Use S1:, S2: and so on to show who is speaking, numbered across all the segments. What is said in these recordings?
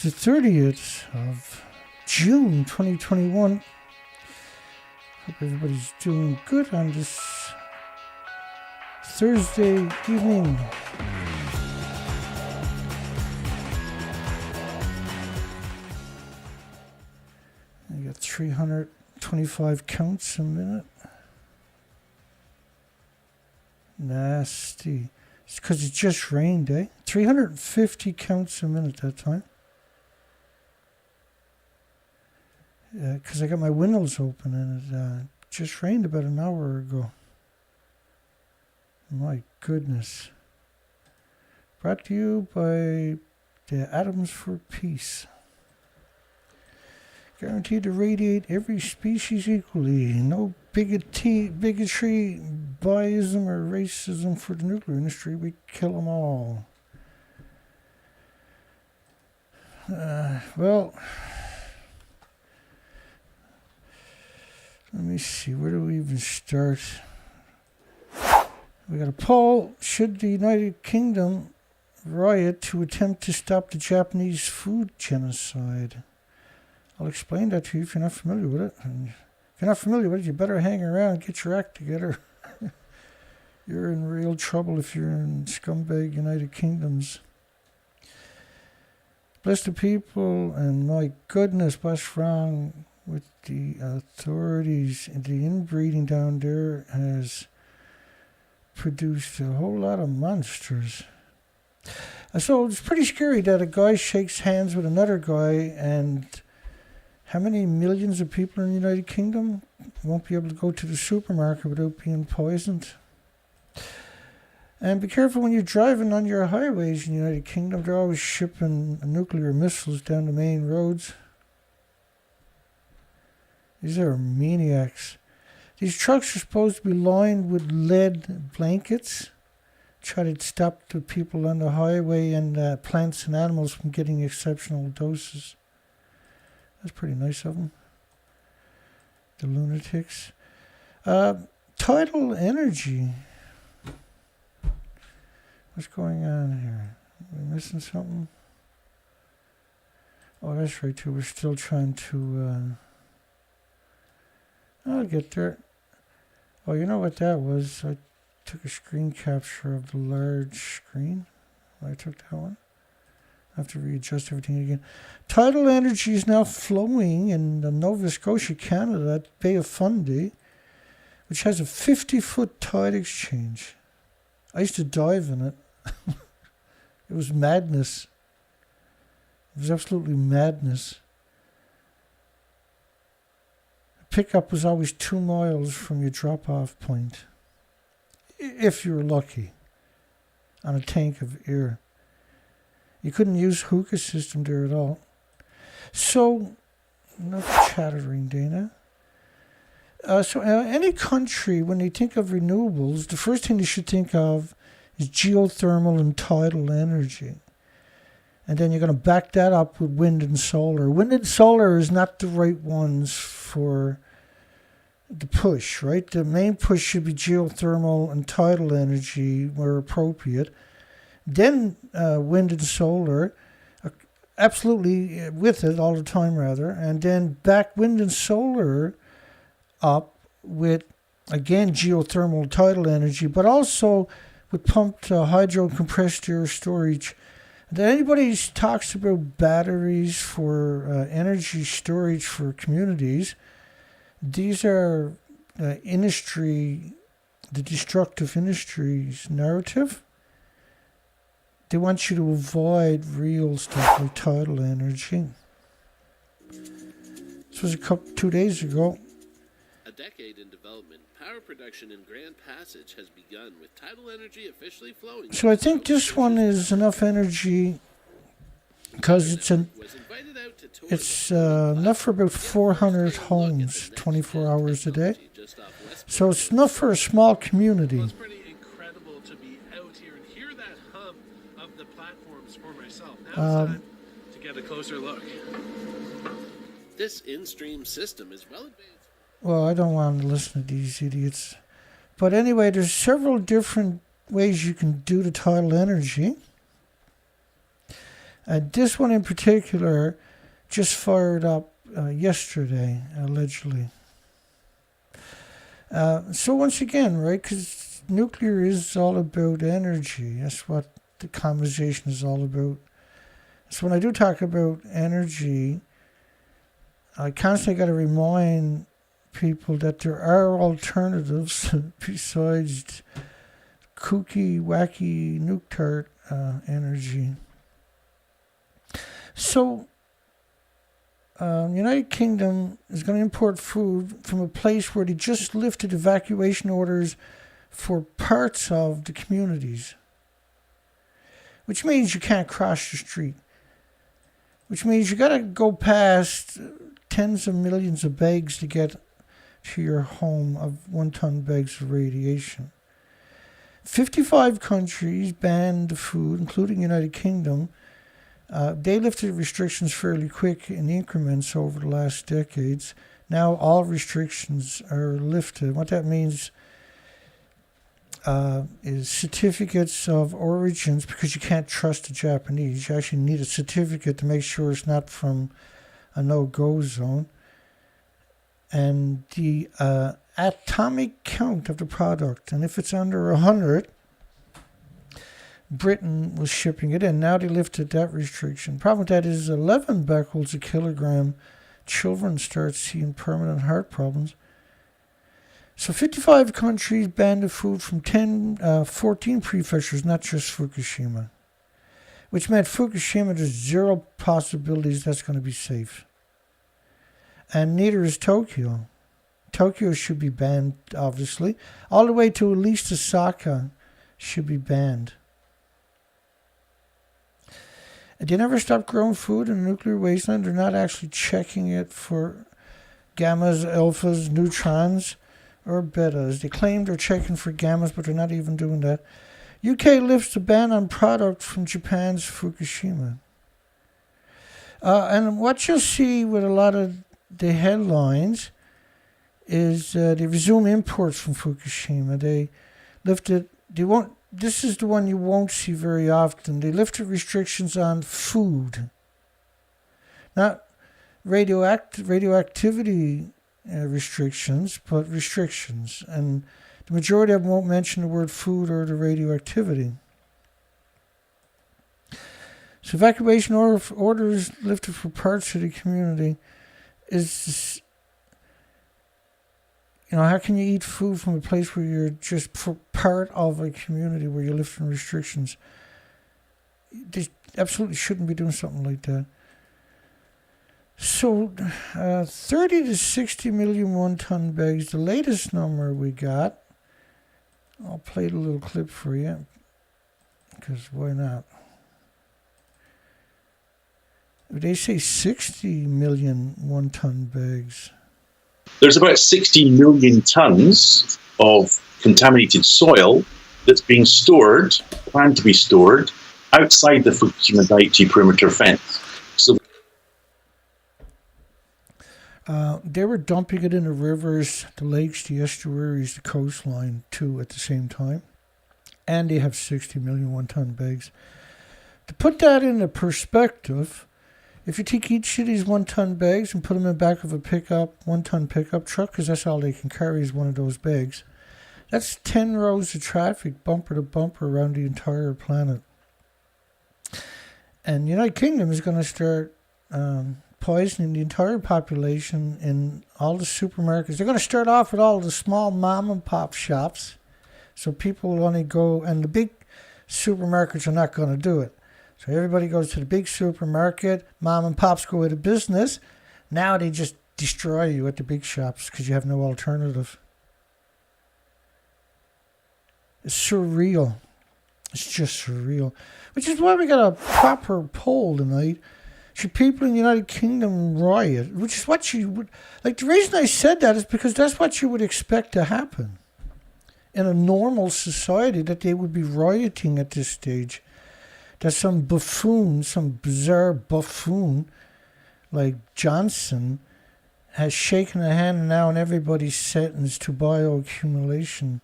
S1: the 30th of June 2021. Hope everybody's doing good on this Thursday evening. I got 325 counts a minute. Nasty. It's because it just rained, eh? 350 counts a minute that time. Because I got my windows open and it just rained about an hour ago. My goodness. Brought to you by the Atoms for Peace. Guaranteed to radiate every species equally. No bigotry, biasm, or racism for the nuclear industry. We kill them all. Well, let me see. Where do we even start? We got a poll. Should the United Kingdom riot to attempt to stop the Japanese food genocide? I'll explain that to you if you're not familiar with it. And if you're not familiar with it, you better hang around and get your act together. You're in real trouble if you're in scumbag United Kingdoms. Bless the people, and my goodness, what's wrong with the authorities? The inbreeding down there has produced a whole lot of monsters. So it's pretty scary that a guy shakes hands with another guy, and how many millions of people in the United Kingdom won't be able to go to the supermarket without being poisoned? And be careful when you're driving on your highways in the United Kingdom. They're always shipping nuclear missiles down the main roads. These are maniacs. These trucks are supposed to be lined with lead blankets. Try to stop the people on the highway and plants and animals from getting exceptional doses. That's pretty nice of them. The lunatics. Tidal energy. What's going on here? Are we missing something? Oh, that's right, too. We're still trying to... I'll get there. Oh, you know what that was? I took a screen capture of the large screen. I took that one. I have to readjust everything again. Tidal energy is now flowing in Nova Scotia, Canada, at Bay of Fundy, which has a 50-foot tide exchange. I used to dive in it. It was madness. It was absolutely madness. The pickup was always 2 miles from your drop-off point, if you were lucky, on a tank of air. You couldn't use hookah system there at all. So, enough chattering, Dana. Any country, when they think of renewables, the first thing they should think of is geothermal and tidal energy. And then you're going to back that up with wind and solar. Wind and solar is not the right ones for the push, right? The main push should be geothermal and tidal energy where appropriate. Then wind and solar, absolutely with it all the time, rather. And then back wind and solar up with, again, geothermal tidal energy, but also with pumped hydro compressed air storage. And then anybody talks about batteries for energy storage for communities, these are industry, the destructive industries narrative. They want you to avoid real stuff like tidal energy. This was 2 days ago.
S2: A decade in development, power production in Grand Passage has begun with tidal energy officially flowing.
S1: So I think this one is enough energy because it's enough for about 400 homes, 24 hours a day. So it's enough for a small community.
S3: Well, it's pretty incredible to be out here and hear that hum of the platforms for myself. Now it's time to get a closer look.
S2: This in-stream system is well advanced.
S1: Well, I don't want to listen to these idiots. But anyway, there's several different ways you can do the tidal energy. This one in particular just fired up yesterday, allegedly. So once again, right, because nuclear is all about energy. That's what the conversation is all about. So when I do talk about energy, I constantly got to remind people that there are alternatives besides kooky, wacky, nuke tart energy. So, United Kingdom is going to import food from a place where they just lifted evacuation orders for parts of the communities, which means you can't cross the street, which means you got to go past tens of millions of bags to get to your home of 1-ton bags of radiation. 55 countries banned the food, including United Kingdom. They lifted restrictions fairly quick in increments over the last decades. Now all restrictions are lifted. What that means is certificates of origins, because you can't trust the Japanese. You actually need a certificate to make sure it's not from a no-go zone. And the atomic count of the product, and if it's under 100, Britain was shipping it in. Now they lifted that restriction. Problem with that is 11 becquerels a kilogram. Children start seeing permanent heart problems. So 55 countries banned the food from 14 prefectures, not just Fukushima. Which meant Fukushima, there's zero possibilities that's going to be safe. And neither is Tokyo. Tokyo should be banned, obviously. All the way to at least Osaka should be banned. They never stop growing food in a nuclear wasteland. They're not actually checking it for gammas, alphas, neutrons, or betas. They claim they're checking for gammas, but they're not even doing that. UK lifts the ban on product from Japan's Fukushima. And what you'll see with a lot of the headlines is they resume imports from Fukushima. They lifted, this is the one you won't see very often. They lifted restrictions on food. Not radioactivity restrictions, but restrictions. And the majority of them won't mention the word food or the radioactivity. So evacuation orders lifted for parts of the community is, how can you eat food from a place where you're just part of a community where you're lifting restrictions? They absolutely shouldn't be doing something like that. So 30 to 60 million 1-ton bags, the latest number we got. I'll play the little clip for you, because why not? They say 60 million 1-ton bags.
S4: There's about 60 million tons of contaminated soil that's being stored, planned to be stored, outside the Fukushima Daiichi perimeter fence. So
S1: they were dumping it in the rivers, the lakes, the estuaries, the coastline, too, at the same time. And they have 60 million 1-ton bags. To put that into perspective, if you take each of these 1-ton bags and put them in the back of a 1-ton pickup truck, because that's all they can carry is one of those bags, that's 10 rows of traffic, bumper to bumper, around the entire planet. And the United Kingdom is going to start poisoning the entire population in all the supermarkets. They're going to start off with all the small mom and pop shops, so people will only go, and the big supermarkets are not going to do it. So everybody goes to the big supermarket, mom and pops go out of business. Now they just destroy you at the big shops because you have no alternative. It's surreal. It's just surreal. Which is why we got a proper poll tonight. Should people in the United Kingdom riot? Which is what you would... Like, the reason I said that is because that's what you would expect to happen. In a normal society, that they would be rioting at this stage. That some buffoon, some bizarre buffoon like Johnson has shaken a hand, and now everybody's sentenced to bioaccumulation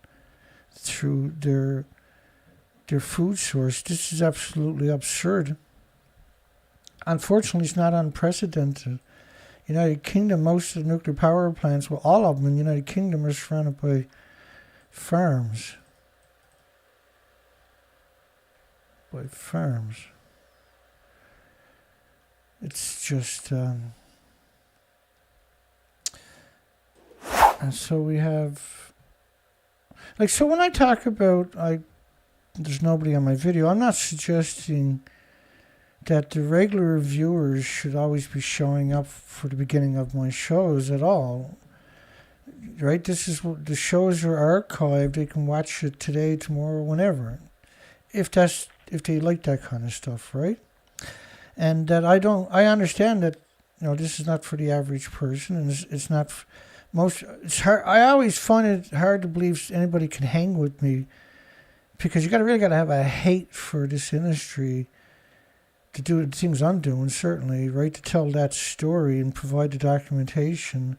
S1: through their food source. This is absolutely absurd. unfortunately, it's not unprecedented. United Kingdom, most of the nuclear power plants, well, all of them in the United Kingdom are surrounded by farms. It's just, and so we have, like, so when I talk about, there's nobody on my video, I'm not suggesting that the regular viewers should always be showing up for the beginning of my shows at all. Right? This is what the shows are archived. They can watch it today, tomorrow, whenever. If they like that kind of stuff, right? And that I understand that, this is not for the average person, and it's not it's hard. I always find it hard to believe anybody can hang with me, because you really got to have a hate for this industry to do the things I'm doing, certainly, right? To tell that story and provide the documentation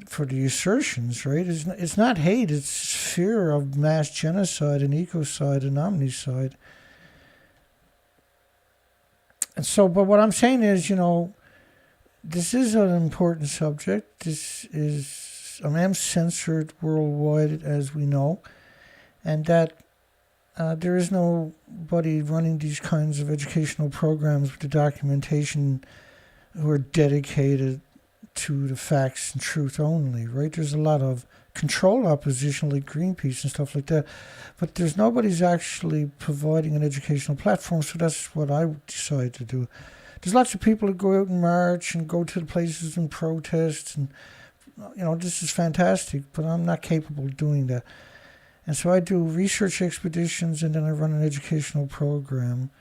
S1: for the assertions, right? It's not hate, it's fear of mass genocide and ecocide and omnicide. And so, but what I'm saying is, this is an important subject. This is, I am censored worldwide, as we know, and that there is nobody running these kinds of educational programs with the documentation who are dedicated to the facts and truth only, right? There's a lot of control opposition like Greenpeace and stuff like that, but there's nobody's actually providing an educational platform, so that's what I decided to do. There's lots of people that go out and march and go to the places and protest, and this is fantastic, but I'm not capable of doing that. And so I do research expeditions, and then I run an educational program.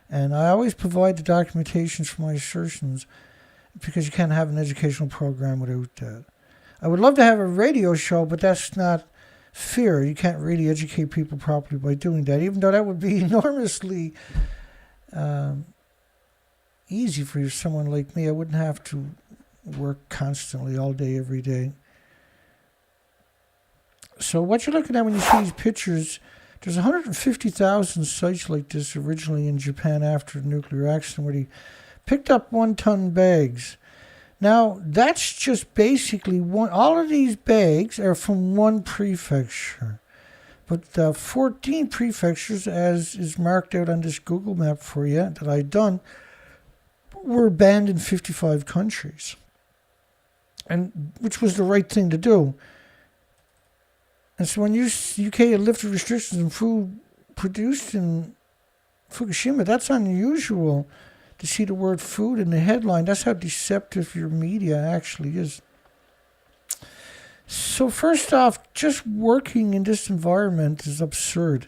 S1: And I always provide the documentations for my assertions, because you can't have an educational program without that. I would love to have a radio show, but that's not fair. You can't really educate people properly by doing that, even though that would be enormously easy for someone like me. I wouldn't have to work constantly all day, every day. So what you're looking at when you see these pictures, there's 150,000 sites like this originally in Japan after the nuclear accident, where they picked up 1-ton bags. Now, that's just basically all of these bags are from one prefecture. But 14 prefectures, as is marked out on this Google map for you that I've done, were banned in 55 countries, and which was the right thing to do. And so when UK had lifted restrictions on food produced in Fukushima, that's unusual to see the word food in the headline. That's how deceptive your media actually is. So first off, just working in this environment is absurd.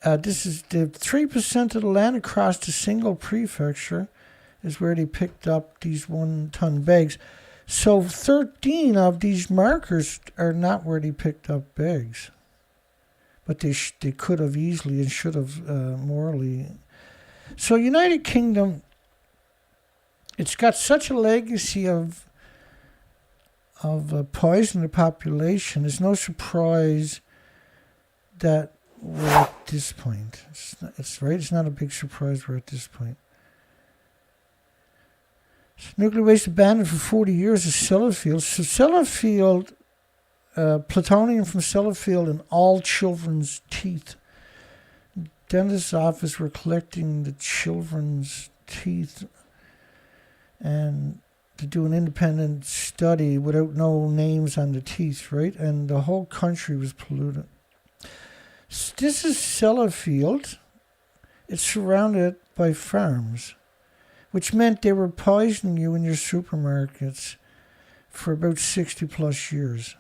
S1: This is the 3% of the land across the single prefecture is where they picked up these 1-ton bags. So 13 of these markers are not where they picked up bags. But they could have easily and should have morally. So United Kingdom, it's got such a legacy of poisoning the population. It's no surprise that we're at this point. It's right. It's not a big surprise we're at this point. Nuclear waste abandoned for 40 years is Sellafield. So Sellafield, plutonium from Sellafield in all children's teeth. Dentist's office were collecting the children's teeth and to do an independent study without no names on the teeth, right? And the whole country was polluted. This is Sellafield. It's surrounded by farms, which meant they were poisoning you in your supermarkets for about 60 plus years.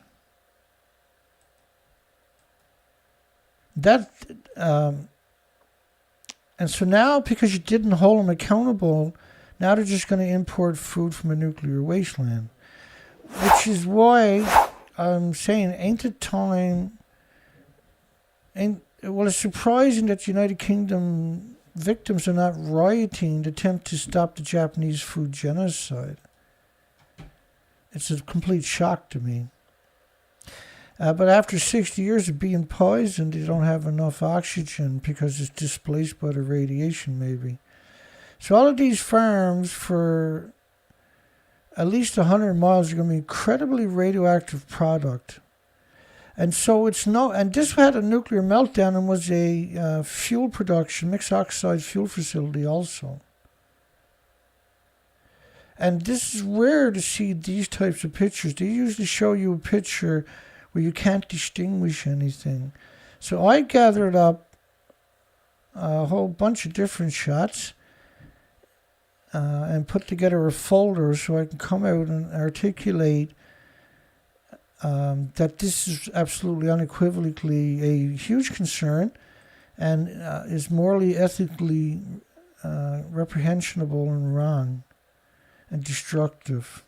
S1: And so now, because you didn't hold them accountable, now they're just going to import food from a nuclear wasteland. Which is why I'm saying, ain't the time... Well, it's surprising that United Kingdom victims are not rioting to attempt to stop the Japanese food genocide. It's a complete shock to me. But after 60 years of being poisoned, they don't have enough oxygen because it's displaced by the radiation, maybe. So all of these farms for at least 100 miles are going to be incredibly radioactive product. And so and this had a nuclear meltdown and was a fuel production, mixed oxide fuel facility also. And this is rare to see these types of pictures. They usually show you a picture where you can't distinguish anything. So I gathered up a whole bunch of different shots and put together a folder so I can come out and articulate that this is absolutely unequivocally a huge concern and is morally, ethically reprehensible and wrong and destructive.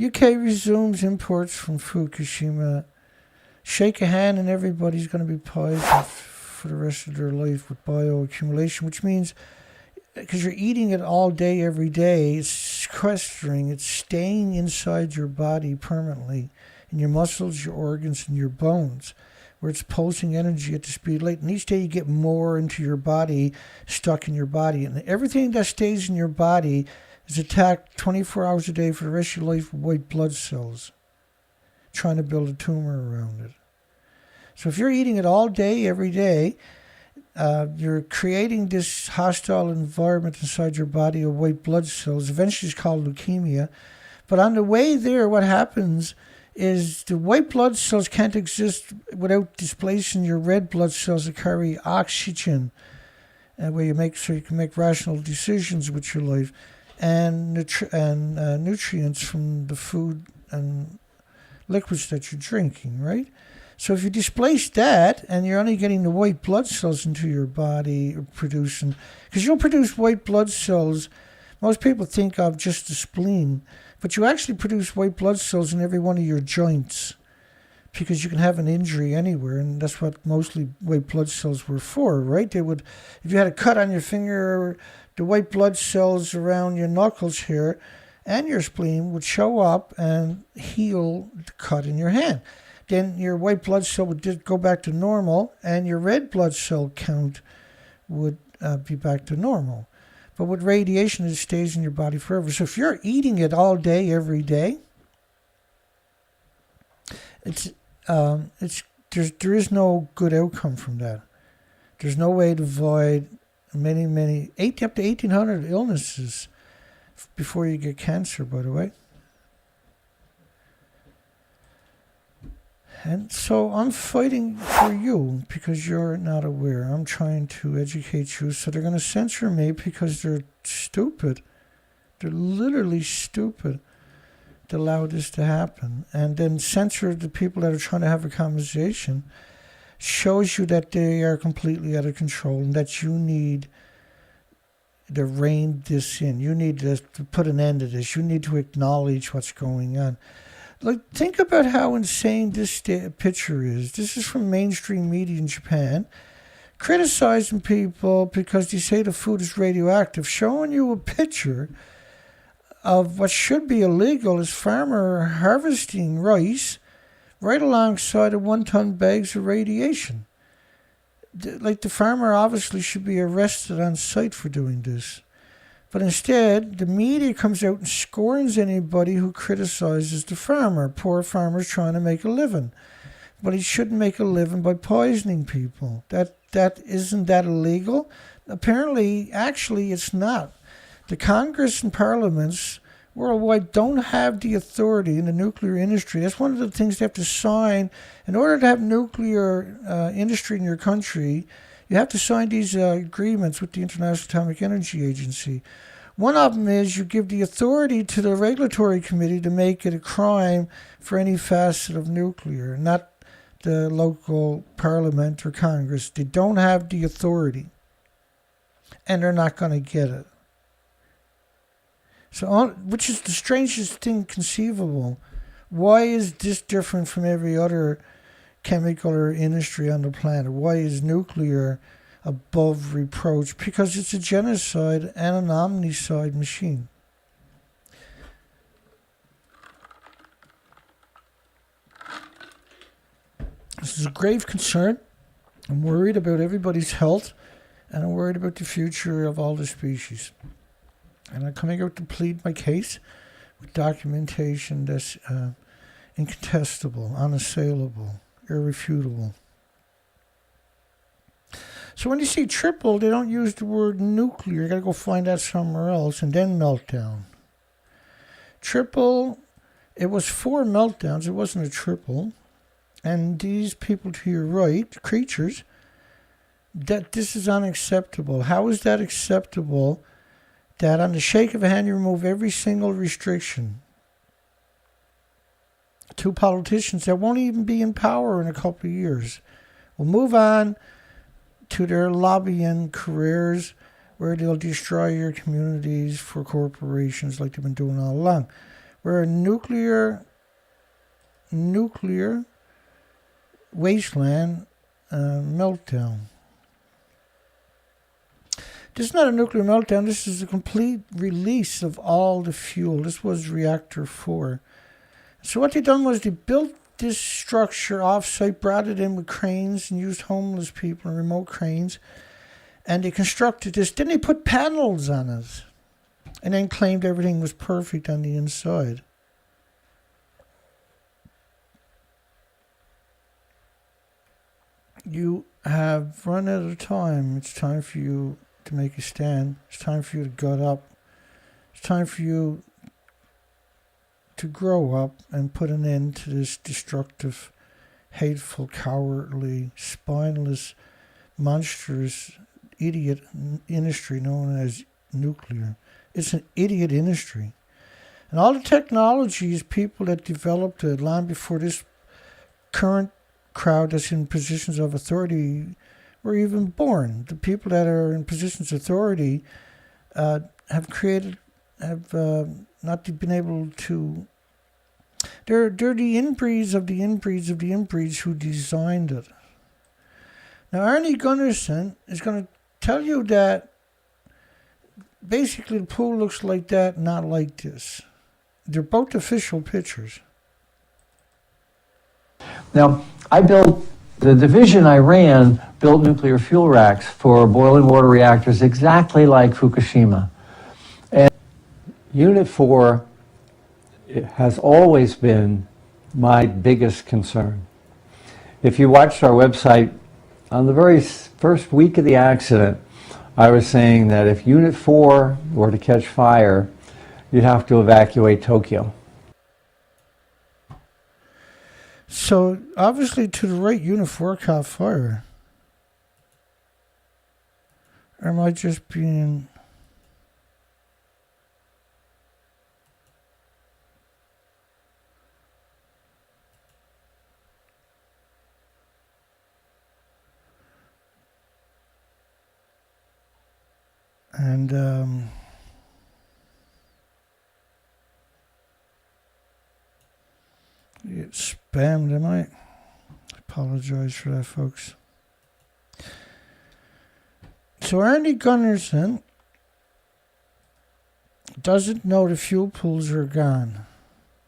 S1: UK resumes imports from Fukushima. Shake a hand and everybody's going to be poisoned for the rest of their life with bioaccumulation, which means because you're eating it all day, every day, it's sequestering, it's staying inside your body permanently, in your muscles, your organs, and your bones, where it's pulsing energy at the speed of light. And each day you get more into your body, stuck in your body. And everything that stays in your body is attacked 24 hours a day for the rest of your life with white blood cells, trying to build a tumor around it. So if you're eating it all day, every day, you're creating this hostile environment inside your body of white blood cells. Eventually it's called leukemia. But on the way there, what happens is the white blood cells can't exist without displacing your red blood cells that carry oxygen, where you can make rational decisions with your life, and nutrients from the food and liquids that you're drinking, right? So if you displace that and you're only getting the white blood cells into your body producing, because you'll produce white blood cells, most people think of just the spleen, but you actually produce white blood cells in every one of your joints because you can have an injury anywhere, and that's what mostly white blood cells were for, right? They would, if you had a cut on your finger, the white blood cells around your knuckles here and your spleen would show up and heal the cut in your hand. Then your white blood cell would go back to normal, and your red blood cell count would be back to normal. But with radiation, it stays in your body forever. So if you're eating it all day, every day, there is no good outcome from that. There's no way to avoid up to 1,800 illnesses before you get cancer, by the way. And so I'm fighting for you because you're not aware. I'm trying to educate you. So they're going to censor me because they're stupid. They're literally stupid to allow this to happen. And then censor the people that are trying to have a conversation shows you that they are completely out of control and that you need to rein this in. You need to put an end to this. You need to acknowledge what's going on. Like, think about how insane this picture is. This is from mainstream media in Japan, criticizing people because they say the food is radioactive, showing you a picture of what should be illegal is farmer harvesting rice right alongside of 1-ton bags of radiation. Like, the farmer obviously should be arrested on sight for doing this. But instead, the media comes out and scorns anybody who criticizes the farmer. Poor farmer's trying to make a living. But he shouldn't make a living by poisoning people. Isn't that illegal? Apparently, actually, it's not. The Congress and parliaments worldwide don't have the authority in the nuclear industry. That's one of the things they have to sign. In order to have nuclear industry in your country, you have to sign these agreements with the International Atomic Energy Agency. One of them is you give the authority to the regulatory committee to make it a crime for any facet of nuclear, not the local parliament or Congress. They don't have the authority, and they're not going to get it. So, which is the strangest thing conceivable. Why is this different from every other chemical or industry on the planet? Why is nuclear above reproach? Because it's a genocide and an omnicide machine. This is a grave concern. I'm worried about everybody's health And I'm worried about the future of all the species. And I'm coming out to plead my case with documentation that's incontestable, unassailable, irrefutable. So when you see triple, they don't use the word nuclear. You got to go find that somewhere else, and then meltdown. Triple, it was 4 meltdowns. It wasn't a triple. And these people to your right, creatures, that this is unacceptable. How is that acceptable that on the shake of a hand you remove every single restriction? 2 politicians that won't even be in power in a couple of years will move on to their lobbying careers where they'll destroy your communities for corporations like they've been doing all along. We're a nuclear wasteland meltdown. This is not a nuclear meltdown. This is a complete release of all the fuel. This was reactor 4. So what they done was they built this structure off-site, brought it in with cranes and used homeless people and remote cranes. And they constructed this. Then they put panels on it. And then claimed everything was perfect on the inside. You have run out of time. It's time for you to make a stand. It's time for you to gut up. It's time for you to grow up and put an end to this destructive, hateful, cowardly, spineless, monstrous, idiot industry known as nuclear. It's an idiot industry. And all the technologies, people that developed it long before this current crowd that's in positions of authority were even born. The people that are in positions of authority have not been able to. They're the inbreeds of the inbreeds of the inbreeds who designed it. Now, Arnie Gunnarsson is going to tell you that basically the pool looks like that, not like this. They're both official pictures.
S5: Now, the division I ran built nuclear fuel racks for boiling water reactors exactly like Fukushima. And
S6: Unit 4 has always been my biggest concern. If you watched our website, on the very first week of the accident, I was saying that if Unit 4 were to catch fire, you'd have to evacuate Tokyo.
S1: So, obviously, to the right, Unit 4 caught fire. Or am I just being... And, get spammed, am I? Apologize for that, folks. So Arnie Gunnarsson doesn't know the fuel pools are gone.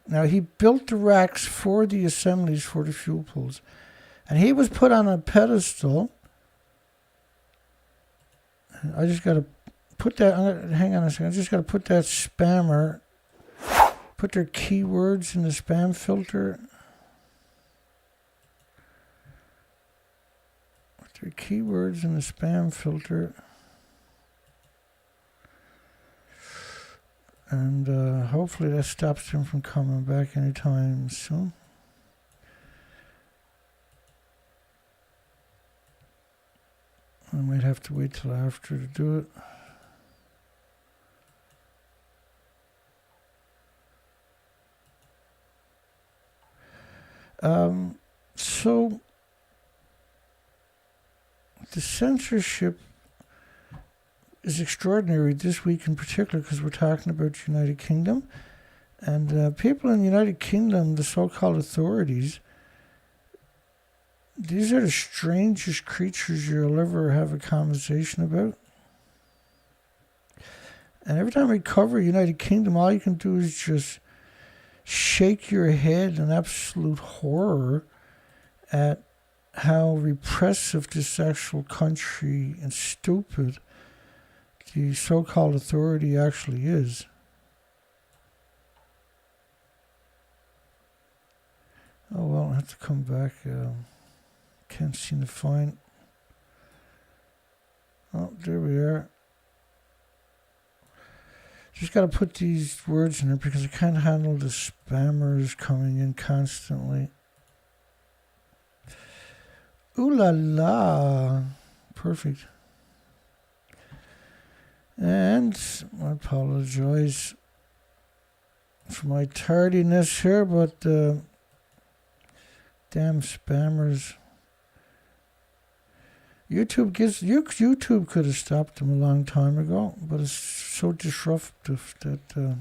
S1: Now, he built the racks for the assemblies for the fuel pools. And he was put on a pedestal. I just got to put that, hang on a second, I just got to put that spammer, put their keywords in the spam filter. Put their keywords in the spam filter. And hopefully that stops them from coming back anytime soon. I might have to wait till after to do it. So the censorship is extraordinary this week in particular because we're talking about the United Kingdom. And people in the United Kingdom, the so-called authorities, these are the strangest creatures you'll ever have a conversation about. And every time we cover United Kingdom, all you can do is just shake your head in absolute horror at how repressive this actual country and stupid the so-called authority actually is. Oh well, I have to come back. Can't seem to find. Oh, there we are. Just got to put these words in there because I can't handle the spammers coming in constantly. Ooh la la. Perfect. And I apologize for my tardiness here, but damn spammers. YouTube could have stopped them a long time ago, but it's so disruptive that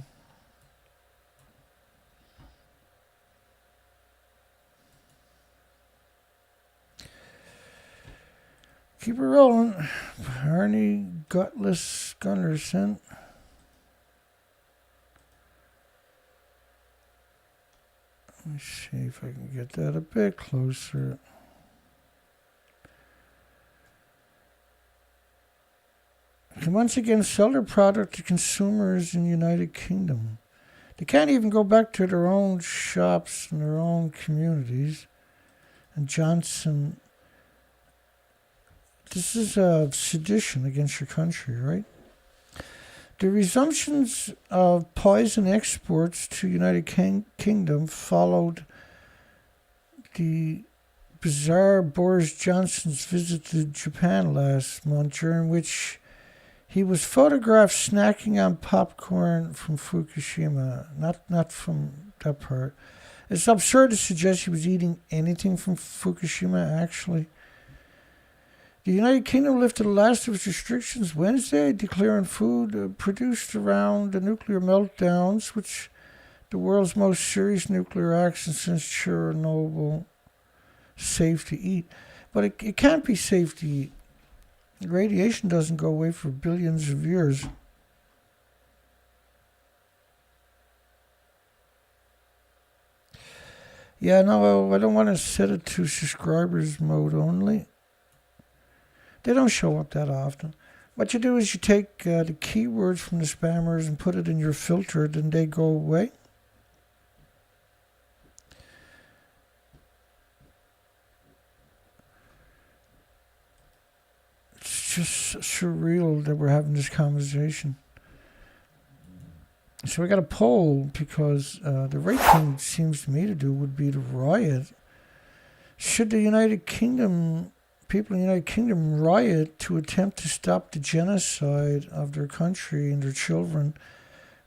S1: keep it rolling. Arnie Gutless Gunnarsson. Let me see if I can get that a bit closer. Can once again sell their product to consumers in the United Kingdom. They can't even go back to their own shops and their own communities. And Johnson, this is a sedition against your country, right? The resumptions of poison exports to United Kingdom followed the bizarre Boris Johnson's visit to Japan last month, during which he was photographed snacking on popcorn from Fukushima, not from that part. It's absurd to suggest he was eating anything from Fukushima, actually. The United Kingdom lifted the last of its restrictions Wednesday, declaring food produced around the nuclear meltdowns, which the world's most serious nuclear accident since Chernobyl, safe to eat. But it can't be safe to eat. Radiation doesn't go away for billions of years. Yeah, no, I don't want to set it to subscribers mode only. They don't show up that often. What you do is you take the keywords from the spammers and put it in your filter, then they go away. Just surreal that we're having this conversation. So we got a poll because the right thing seems to me to do would be to riot. Should the United Kingdom, people in the United Kingdom riot to attempt to stop the genocide of their country and their children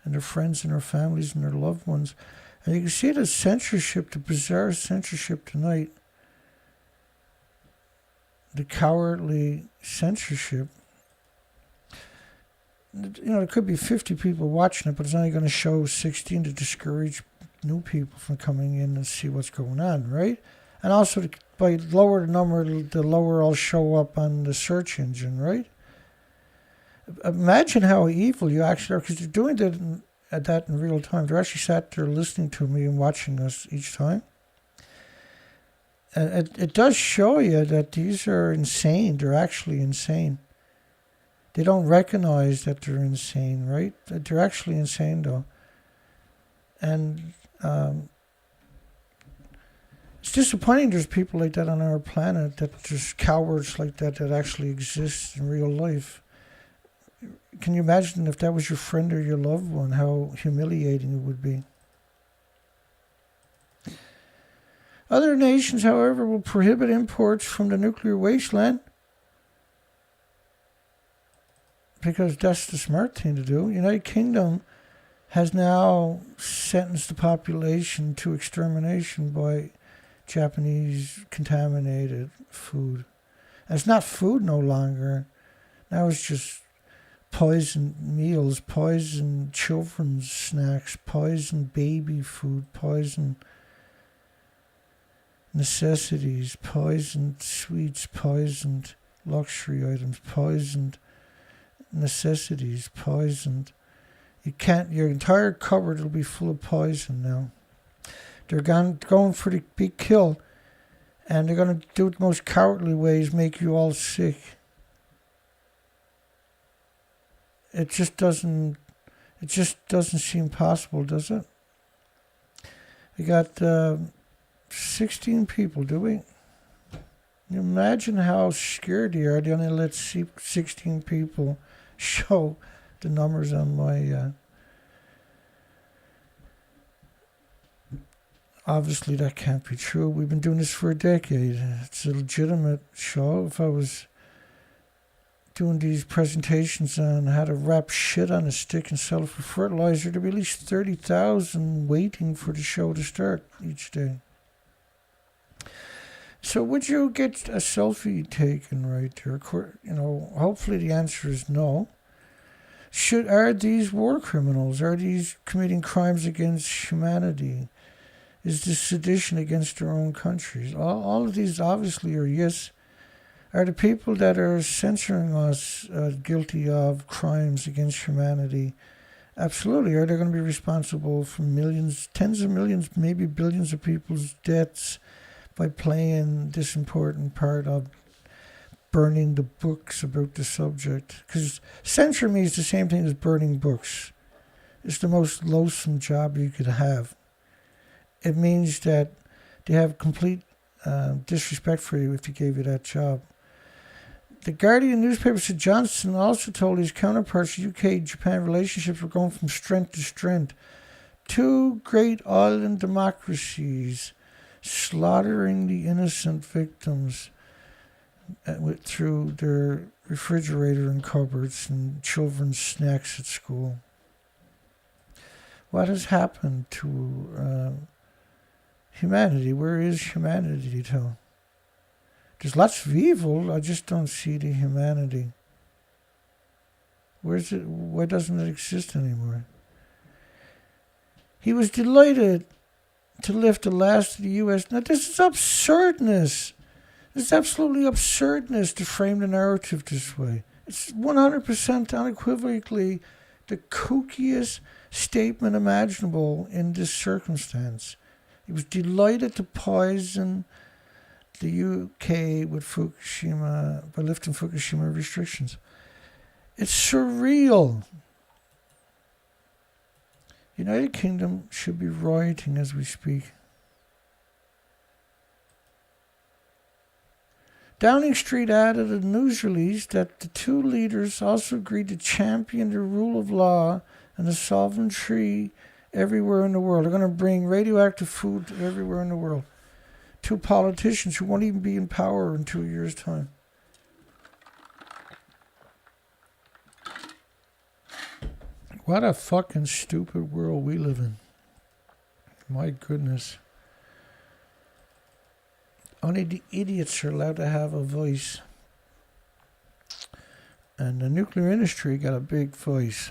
S1: and their friends and their families and their loved ones? And you can see the censorship, the bizarre censorship tonight. The cowardly censorship. You know, there could be 50 people watching it, but it's only going to show 16 to discourage new people from coming in and see what's going on, right? And also, by lower the number, the lower I'll show up on the search engine, right? Imagine how evil you actually are, because they're doing that in real time. They're actually sat there listening to me and watching us each time. And it does show you that these are insane. They're actually insane. They don't recognize that they're insane, right? They're actually insane, though. And it's disappointing there's people like that on our planet, that there's cowards like that actually exist in real life. Can you imagine if that was your friend or your loved one, how humiliating it would be? Other nations, however, will prohibit imports from the nuclear wasteland because that's the smart thing to do. United Kingdom has now sentenced the population to extermination by Japanese contaminated food. And it's not food no longer. Now it's just poisoned meals, poisoned children's snacks, poisoned baby food, poisoned necessities, poisoned sweets, poisoned luxury items, poisoned necessities, poisoned. You can't. Your entire cupboard will be full of poison now. They're going for the big kill. And they're going to do it the most cowardly ways, make you all sick. It just doesn't seem possible, does it? We got 16 people, do we? You imagine how scared they are. They only let 16 people show the numbers on my... Obviously, that can't be true. We've been doing this for a decade. It's a legitimate show. If I was doing these presentations on how to wrap shit on a stick and sell it for fertilizer, there'd be at least 30,000 waiting for the show to start each day. So would you get a selfie taken right there? You know, hopefully the answer is no. Are these war criminals? Are these committing crimes against humanity? Is this sedition against their own countries? All of these obviously are yes. Are the people that are censoring us guilty of crimes against humanity? Absolutely. Are they going to be responsible for millions, tens of millions, maybe billions of people's deaths by playing this important part of burning the books about the subject? Because censor me is the same thing as burning books. It's the most loathsome job you could have. It means that they have complete disrespect for you if he gave you that job. The Guardian newspaper said Johnson also told his counterparts UK-Japan relationships were going from strength to strength. Two great island democracies slaughtering the innocent victims through their refrigerator and cupboards and children's snacks at school. What has happened to humanity? Where is humanity, though? There's lots of evil. I just don't see the humanity. Where's it? Why doesn't it exist anymore? He was delighted to lift the last of the U.S. Now, this is absurdness. This is absolutely absurdness to frame the narrative this way. It's 100% unequivocally the kookiest statement imaginable in this circumstance. He was delighted to poison the UK with Fukushima by lifting Fukushima restrictions. It's surreal. United Kingdom should be rioting as we speak. Downing Street added a news release that the two leaders also agreed to champion the rule of law and the sovereignty everywhere in the world. They're going to bring radioactive food to everywhere in the world. Two politicians who won't even be in power in 2 years' time. What a fucking stupid world we live in. My goodness. Only the idiots are allowed to have a voice. And the nuclear industry got a big voice.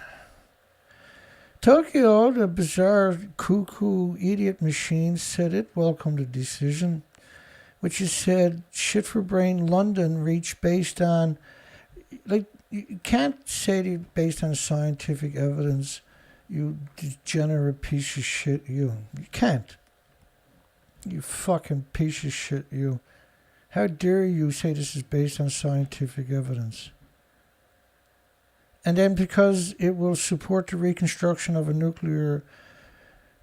S1: Tokyo, the bizarre cuckoo idiot machine, said it welcomed the decision, which is said shit for brain London reached based on, like, you can't say it based on scientific evidence, you degenerate piece of shit, you. You can't. You fucking piece of shit, you. How dare you say this is based on scientific evidence? And then because it will support the reconstruction of a nuclear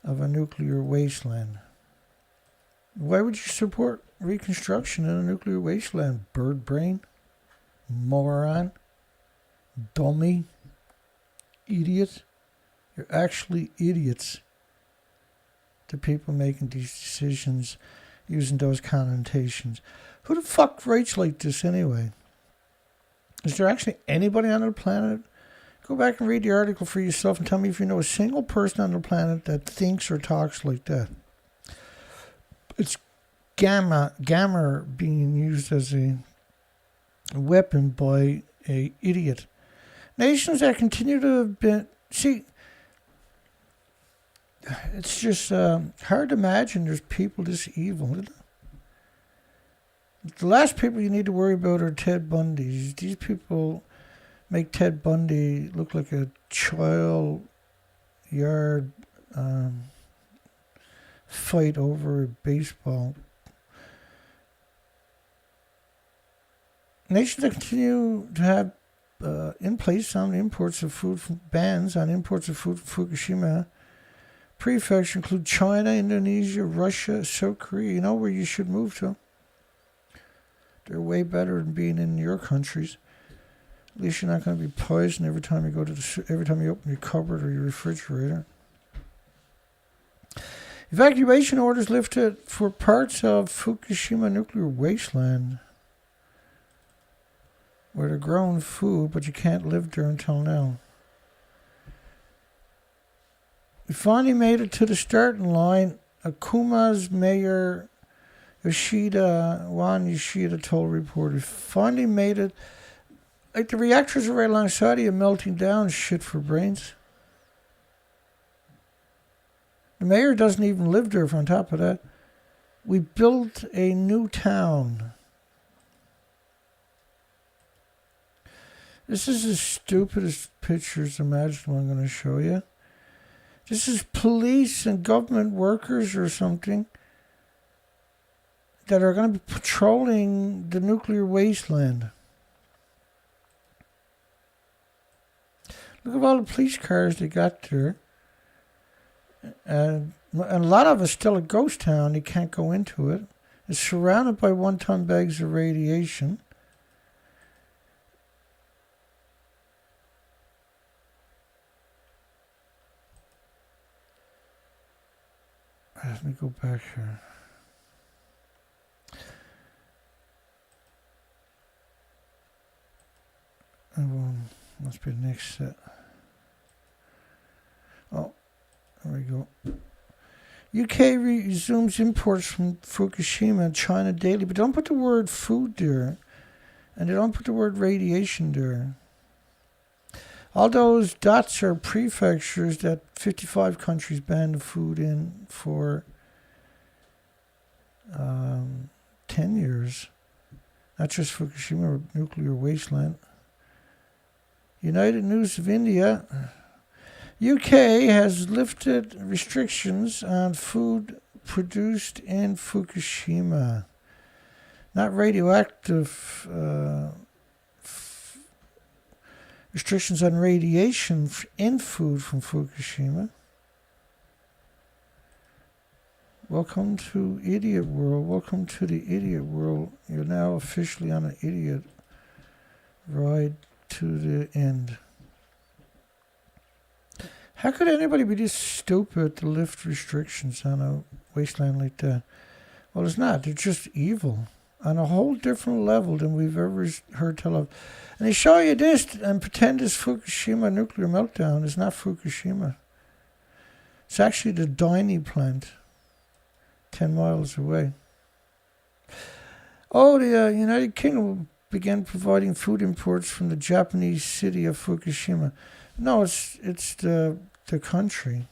S1: wasteland. Why would you support reconstruction in a nuclear wasteland? Bird brain? Moron? Dummy? Idiot? You're actually idiots. The people making these decisions using those connotations. Who the fuck writes like this anyway? Is there actually anybody on the planet? Go back and read the article for yourself and tell me if you know a single person on the planet that thinks or talks like that. It's gamma being used as a weapon by a idiot. Nations that continue to have been... See, it's just hard to imagine there's people this evil. The last people you need to worry about are Ted Bundys. These people make Ted Bundy look like a child yard fight over a baseball. nations that continue to have in place on imports of food from bans on imports of food from Fukushima prefecture include China, Indonesia, Russia, South Korea. You know where you should move to. They're way better than being in your countries. At least you're not going to be poisoned every time you go to every time you open your cupboard or your refrigerator. Evacuation orders lifted for parts of Fukushima nuclear wasteland, where they're growing food, but you can't live there until now. We finally made it to the starting line. Okuma's mayor Yoshida told reporters, finally made it. Like, the reactors are right alongside of you, melting down. Shit for brains. The mayor doesn't even live there, on top of that. We built a new town. This is the stupidest pictures imaginable I'm going to show you. This is police and government workers or something that are going to be patrolling the nuclear wasteland. Look at all the police cars they got there. And a lot of it's still a ghost town. You can't go into it. It's surrounded by 1-ton bags of radiation. Let me go back here. Must be the next set. Oh, there we go. UK resumes imports from Fukushima and China daily, but don't put the word food there. And they don't put the word radiation there. All those dots are prefectures that 55 countries banned the food in for 10 years. Not just Fukushima, nuclear wasteland. United News of India. UK has lifted restrictions on food produced in Fukushima. Not radioactive restrictions on radiation in food from Fukushima. Welcome to Idiot World. Welcome to the Idiot World. You're now officially on an idiot ride to the end. How could anybody be this stupid to lift restrictions on a wasteland like that? Well, it's not. They're just evil on a whole different level than we've ever heard tell of. And they show you this and pretend this Fukushima nuclear meltdown is not Fukushima. It's actually the Daini plant, 10 miles away. Oh, the United Kingdom began providing food imports from the Japanese city of Fukushima. No, it's the country.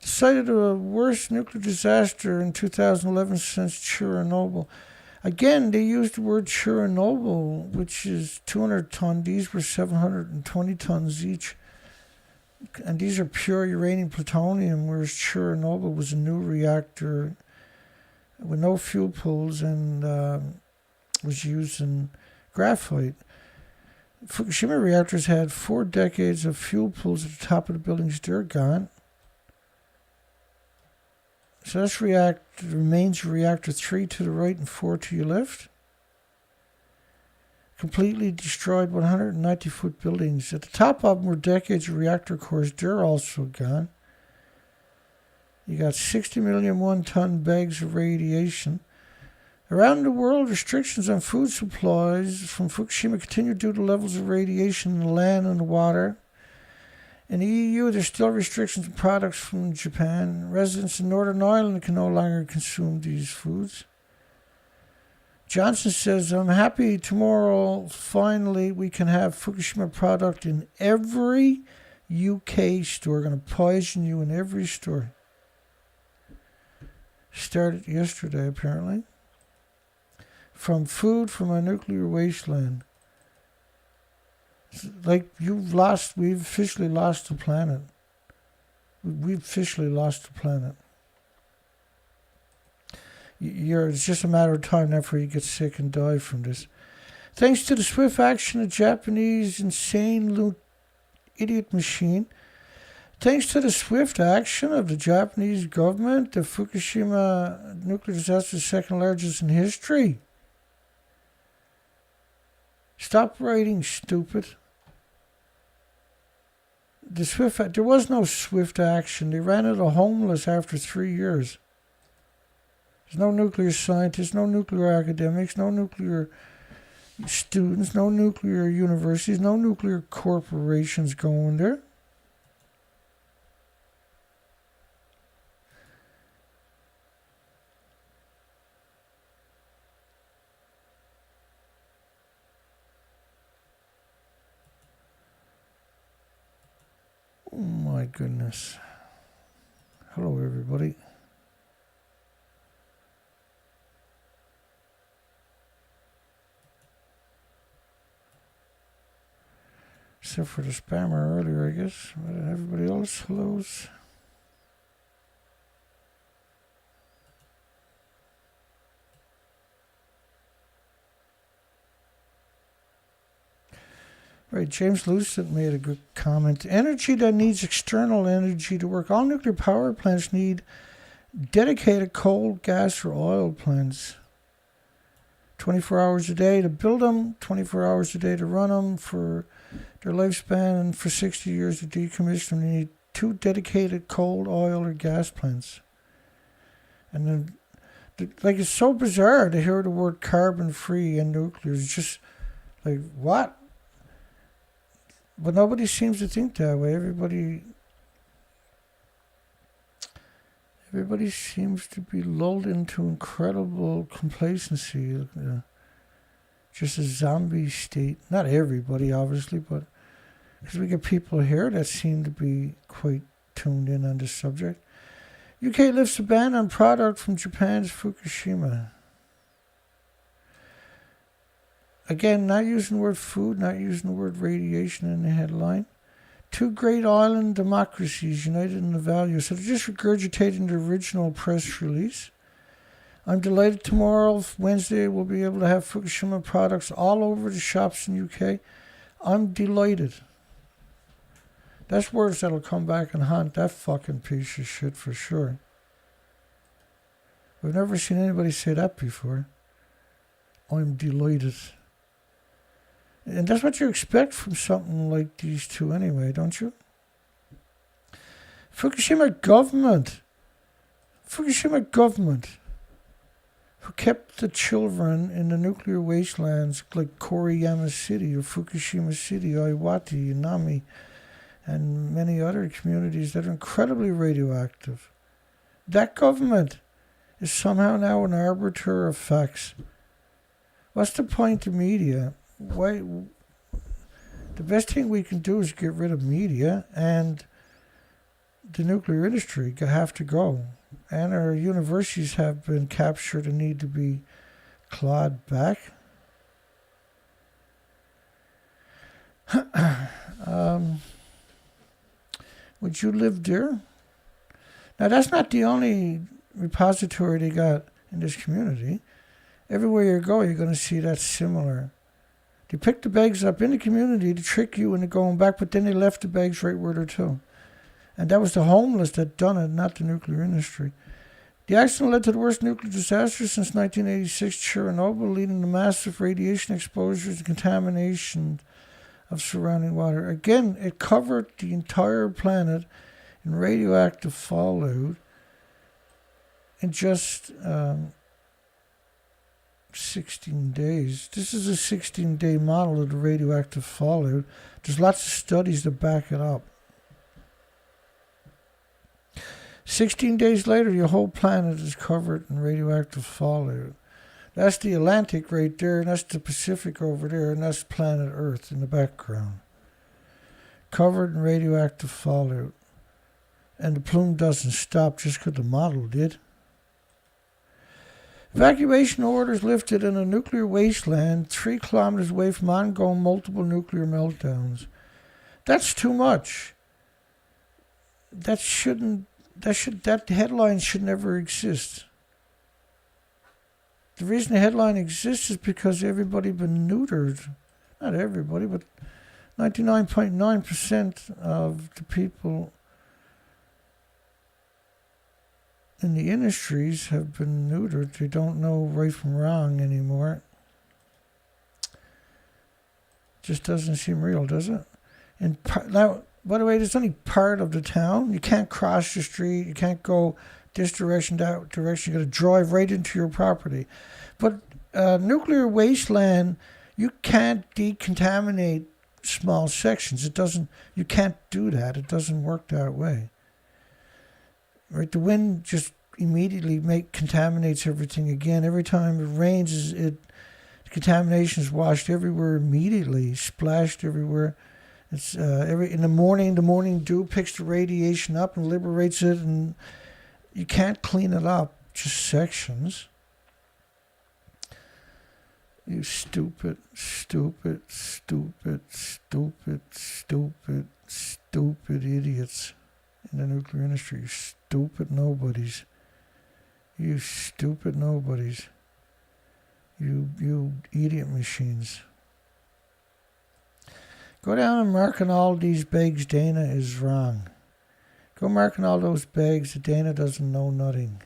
S1: The site of the worst nuclear disaster in 2011 since Chernobyl. Again, they used the word Chernobyl, which is 200 tons. These were 720 tons each. And these are pure uranium plutonium, whereas Chernobyl was a new reactor with no fuel pools and was used in graphite. Fukushima reactors had 4 decades of fuel pools at the top of the buildings. They're gone. So this remains reactor 3 to the right and 4 to your left. Completely destroyed 190-foot buildings. At the top of them were decades of reactor cores. They're also gone. You got 60 million 1-ton bags of radiation. Around the world, restrictions on food supplies from Fukushima continue due to levels of radiation in the land and the water. In the EU, there's still restrictions on products from Japan. Residents in Northern Ireland can no longer consume these foods. Johnson says, I'm happy tomorrow, finally, we can have Fukushima product in every UK store. Going to poison you in every store. Started yesterday, apparently. From food from a nuclear wasteland. It's like we've officially lost the planet. We've officially lost the planet. It's just a matter of time now before you get sick and die from this. Thanks to the swift action of Japanese insane idiot machine, thanks to the swift action of the Japanese government, the Fukushima nuclear disaster is second largest in history. Stop writing, stupid. There was no swift action. They ran out of homeless after 3 years. There's no nuclear scientists, no nuclear academics, no nuclear students, no nuclear universities, no nuclear corporations going there. Oh my goodness. Hello, everybody. Except for the spammer earlier, I guess. But everybody else, hellos. Right, James Lucid made a good comment. Energy that needs external energy to work. All nuclear power plants need dedicated coal, gas, or oil plants. 24 hours a day to build them, 24 hours a day to run them for their lifespan, and for 60 years to decommission them. You need 2 dedicated coal, oil, or gas plants. And then, like, it's so bizarre to hear the word carbon-free and nuclear. It's just like, what? But nobody seems to think that way. Everybody seems to be lulled into incredible complacency. Just a zombie state. Not everybody, obviously, but because we get people here that seem to be quite tuned in on this subject. UK lifts a ban on product from Japan's Fukushima. Again, not using the word food, not using the word radiation in the headline. 2 great island democracies united in the values. So they're just regurgitating the original press release. I'm delighted tomorrow, Wednesday, we'll be able to have Fukushima products all over the shops in UK. I'm delighted. That's words that'll come back and haunt that fucking piece of shit for sure. We've never seen anybody say that before. I'm delighted. And that's what you expect from something like these two anyway, don't you? Fukushima government, who kept the children in the nuclear wastelands like Koriyama City or Fukushima City, Iwate, Inami, and many other communities that are incredibly radioactive. That government is somehow now an arbiter of facts. What's the point of media? Why? The best thing we can do is get rid of media, and the nuclear industry have to go. And our universities have been captured and need to be clawed back. Would you live there? Now, that's not the only repository they got in this community. Everywhere you go, you're going to see that similar. They picked the bags up in the community to trick you into going back, but then they left the bags right where they're to. And that was the homeless that done it, not the nuclear industry. The accident led to the worst nuclear disaster since 1986 Chernobyl, leading to massive radiation exposures and contamination of surrounding water. Again, it covered the entire planet in radioactive fallout in just 16 days. This is a 16-day model of the radioactive fallout. There's lots of studies that back it up. 16 days later, your whole planet is covered in radioactive fallout. That's the Atlantic right there, and that's the Pacific over there, and that's planet Earth in the background. Covered in radioactive fallout. And the plume doesn't stop just because the model did. Evacuation orders lifted in a nuclear wasteland 3 kilometers away from ongoing multiple nuclear meltdowns. That's too much. That headline should never exist. the reason the headline exists is because everybody been neutered. Not everybody, but 99.9% of the people in the industries have been neutered. They don't know right from wrong anymore. Just doesn't seem real, does it? And now, by the way, there's only part of the town. You can't cross the street. You can't go this direction, that direction. You got to drive right into your property. But nuclear wasteland, you can't decontaminate small sections. It doesn't. You can't do that. It doesn't work that way. Right? The wind just immediately contaminates everything again. Every time it rains, the contamination is washed everywhere immediately, splashed everywhere. It's in the morning dew picks the radiation up and liberates it, and you can't clean it up, just sections. You stupid idiots in the nuclear industry. You stupid nobodies. You stupid nobodies. You idiot machines. Go down and mark on all these bags Dana is wrong. Go mark on all those bags that Dana doesn't know nothing.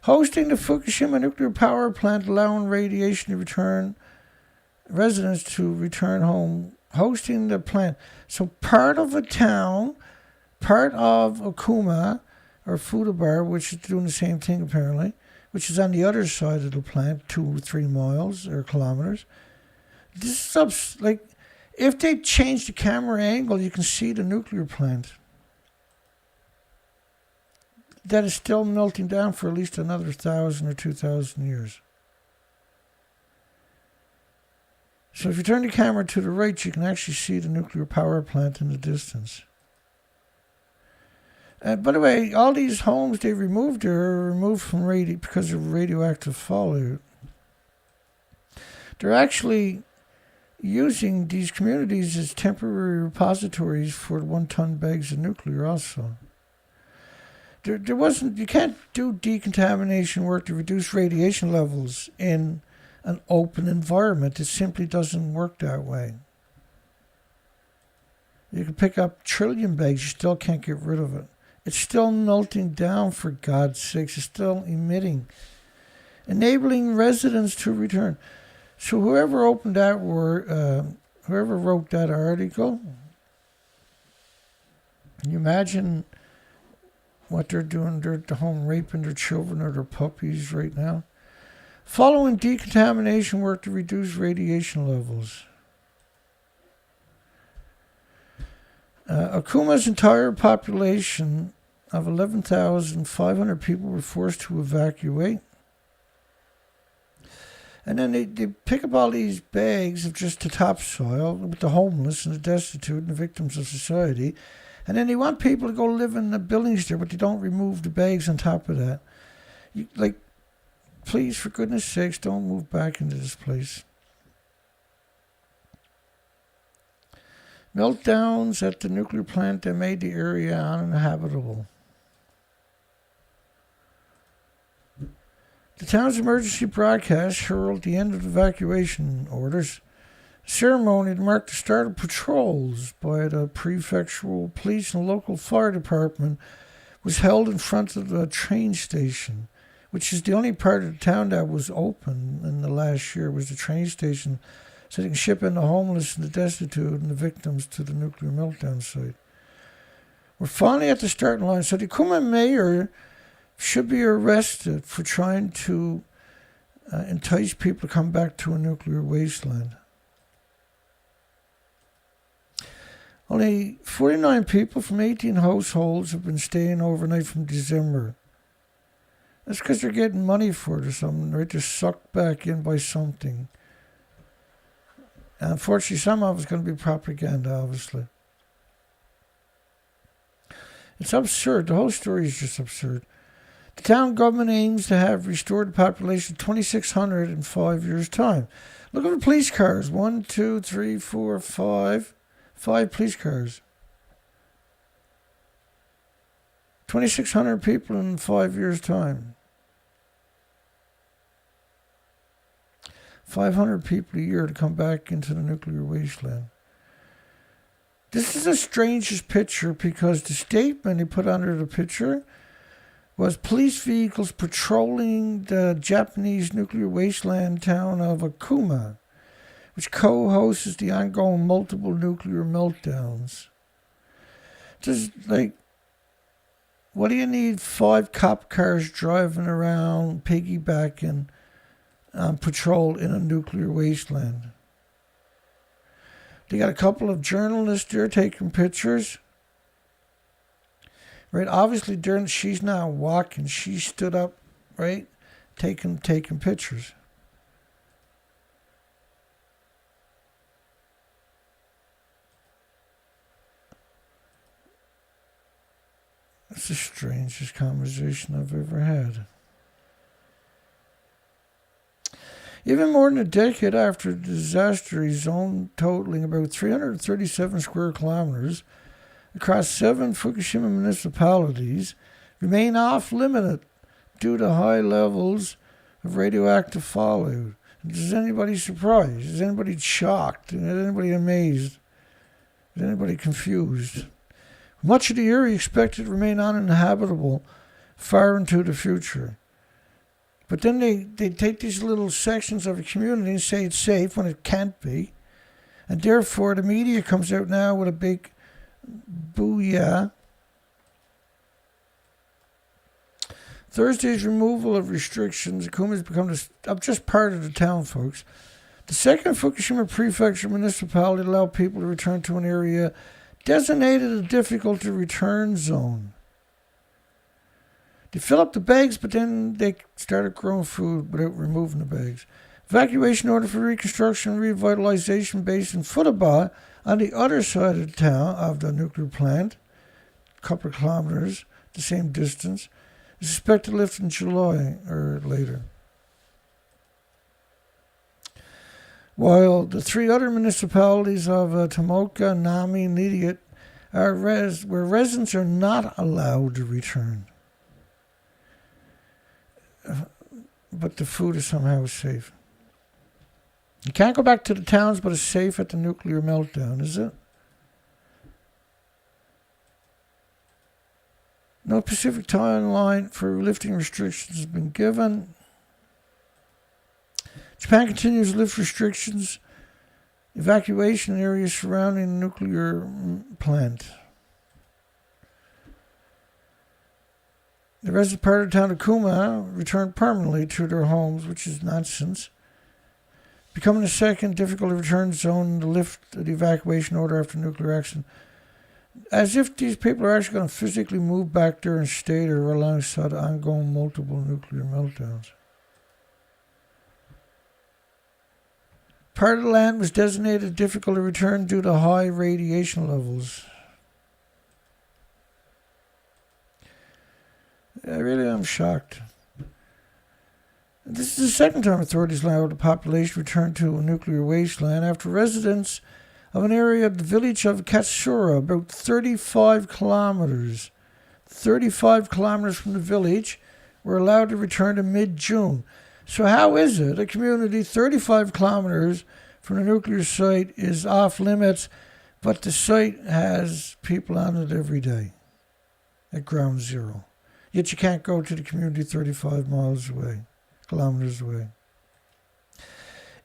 S1: Hosting the Fukushima nuclear power plant, allowing radiation to return, residents to return home. Hosting the plant. So part of a town, part of Okuma or Futaba, which is doing the same thing apparently, which is on the other side of the plant, 2 or 3 miles or kilometers. This is like, if they change the camera angle, you can see the nuclear plant. That is still melting down for at least another 1,000 or 2,000 years. So if you turn the camera to the right, you can actually see the nuclear power plant in the distance. By the way, all these homes they removed are removed from because of radioactive fallout. They're actually using these communities as temporary repositories for 1-ton bags of nuclear also. You can't do decontamination work to reduce radiation levels in an open environment. It simply doesn't work that way. You can pick up 1 trillion bags, you still can't get rid of it. It's still melting down, for God's sakes. It's still emitting. Enabling residents to return. So whoever wrote that article, can you imagine what they're doing? They're at home raping their children or their puppies right now. Following decontamination work to reduce radiation levels. Okuma's entire population of 11,500 people were forced to evacuate. And then they pick up all these bags of just the topsoil with the homeless and the destitute and the victims of society. And then they want people to go live in the buildings there, but they don't remove the bags on top of that. Please, for goodness sakes, don't move back into this place. Meltdowns at the nuclear plant that made the area uninhabitable. The town's emergency broadcast heralded the end of evacuation orders. A ceremony to mark the start of patrols by the prefectural police and local fire department was held in front of the train station, which is the only part of the town that was open in the last year, was the train station, so they can ship in the homeless and the destitute and the victims to the nuclear meltdown site. We're finally at the starting line. So the Okuma mayor should be arrested for trying to entice people to come back to a nuclear wasteland. Only 49 people from 18 households have been staying overnight from December. That's because they're getting money for it or something, right? They're sucked back in by something. And unfortunately, some of it's going to be propaganda, obviously. It's absurd. The whole story is just absurd. The town government aims to have restored the population of 2,600 in 5 years' time. Look at the police cars. 1, 2, 3, 4, 5. 5 police cars. 2,600 people in 5 years' time. 500 people a year to come back into the nuclear wasteland. This is the strangest picture because the statement he put under the picture was police vehicles patrolling the Japanese nuclear wasteland town of Okuma, which co-hosts the ongoing multiple nuclear meltdowns. Just like, what do you need 5 cop cars driving around, piggybacking on patrol in a nuclear wasteland? They got a couple of journalists there taking pictures. Right, obviously she's not walking. She stood up, right, taking pictures. It's the strangest conversation I've ever had. Even more than a decade after the disaster, a zone totaling about 337 square kilometers across 7 Fukushima municipalities remain off-limit due to high levels of radioactive fallout. Is anybody surprised? Is anybody shocked? Is anybody amazed? Is anybody confused? Much of the area expected to remain uninhabitable far into the future. But then they take these little sections of a community and say it's safe when it can't be. And therefore the media comes out now with a big booyah. Thursday's removal of restrictions, Okuma has become just part of the town, folks. The second Fukushima prefecture municipality allowed people to return to an area designated a difficult to return zone. They fill up the bags, but then they started growing food without removing the bags. Evacuation order for reconstruction and revitalization based in Futaba on the other side of the town of the nuclear plant, a couple of kilometers, the same distance, is expected to lift in July or later. While the 3 other municipalities of Tomoka, Nami, and Idiot are where residents are not allowed to return. But the food is somehow safe. You can't go back to the towns, but it's safe at the nuclear meltdown, is it? No specific timeline for lifting restrictions has been given. Japan continues to lift restrictions, evacuation in areas surrounding the nuclear plant. The rest of part of the town of Okuma returned permanently to their homes, which is nonsense. Becoming the second difficult to return zone to lift the evacuation order after nuclear accident. As if these people are actually going to physically move back there and stay there alongside ongoing multiple nuclear meltdowns. Part of the land was designated difficult to return due to high radiation levels. I really am shocked. This is the second time authorities allowed the population return to a nuclear wasteland after residents of an area of the village of Katsurao, about 35 kilometers from the village, were allowed to return in mid-June. So how is it a community 35 kilometers from the nuclear site is off limits, but the site has people on it every day at ground zero? Yet you can't go to the community 35 kilometers away.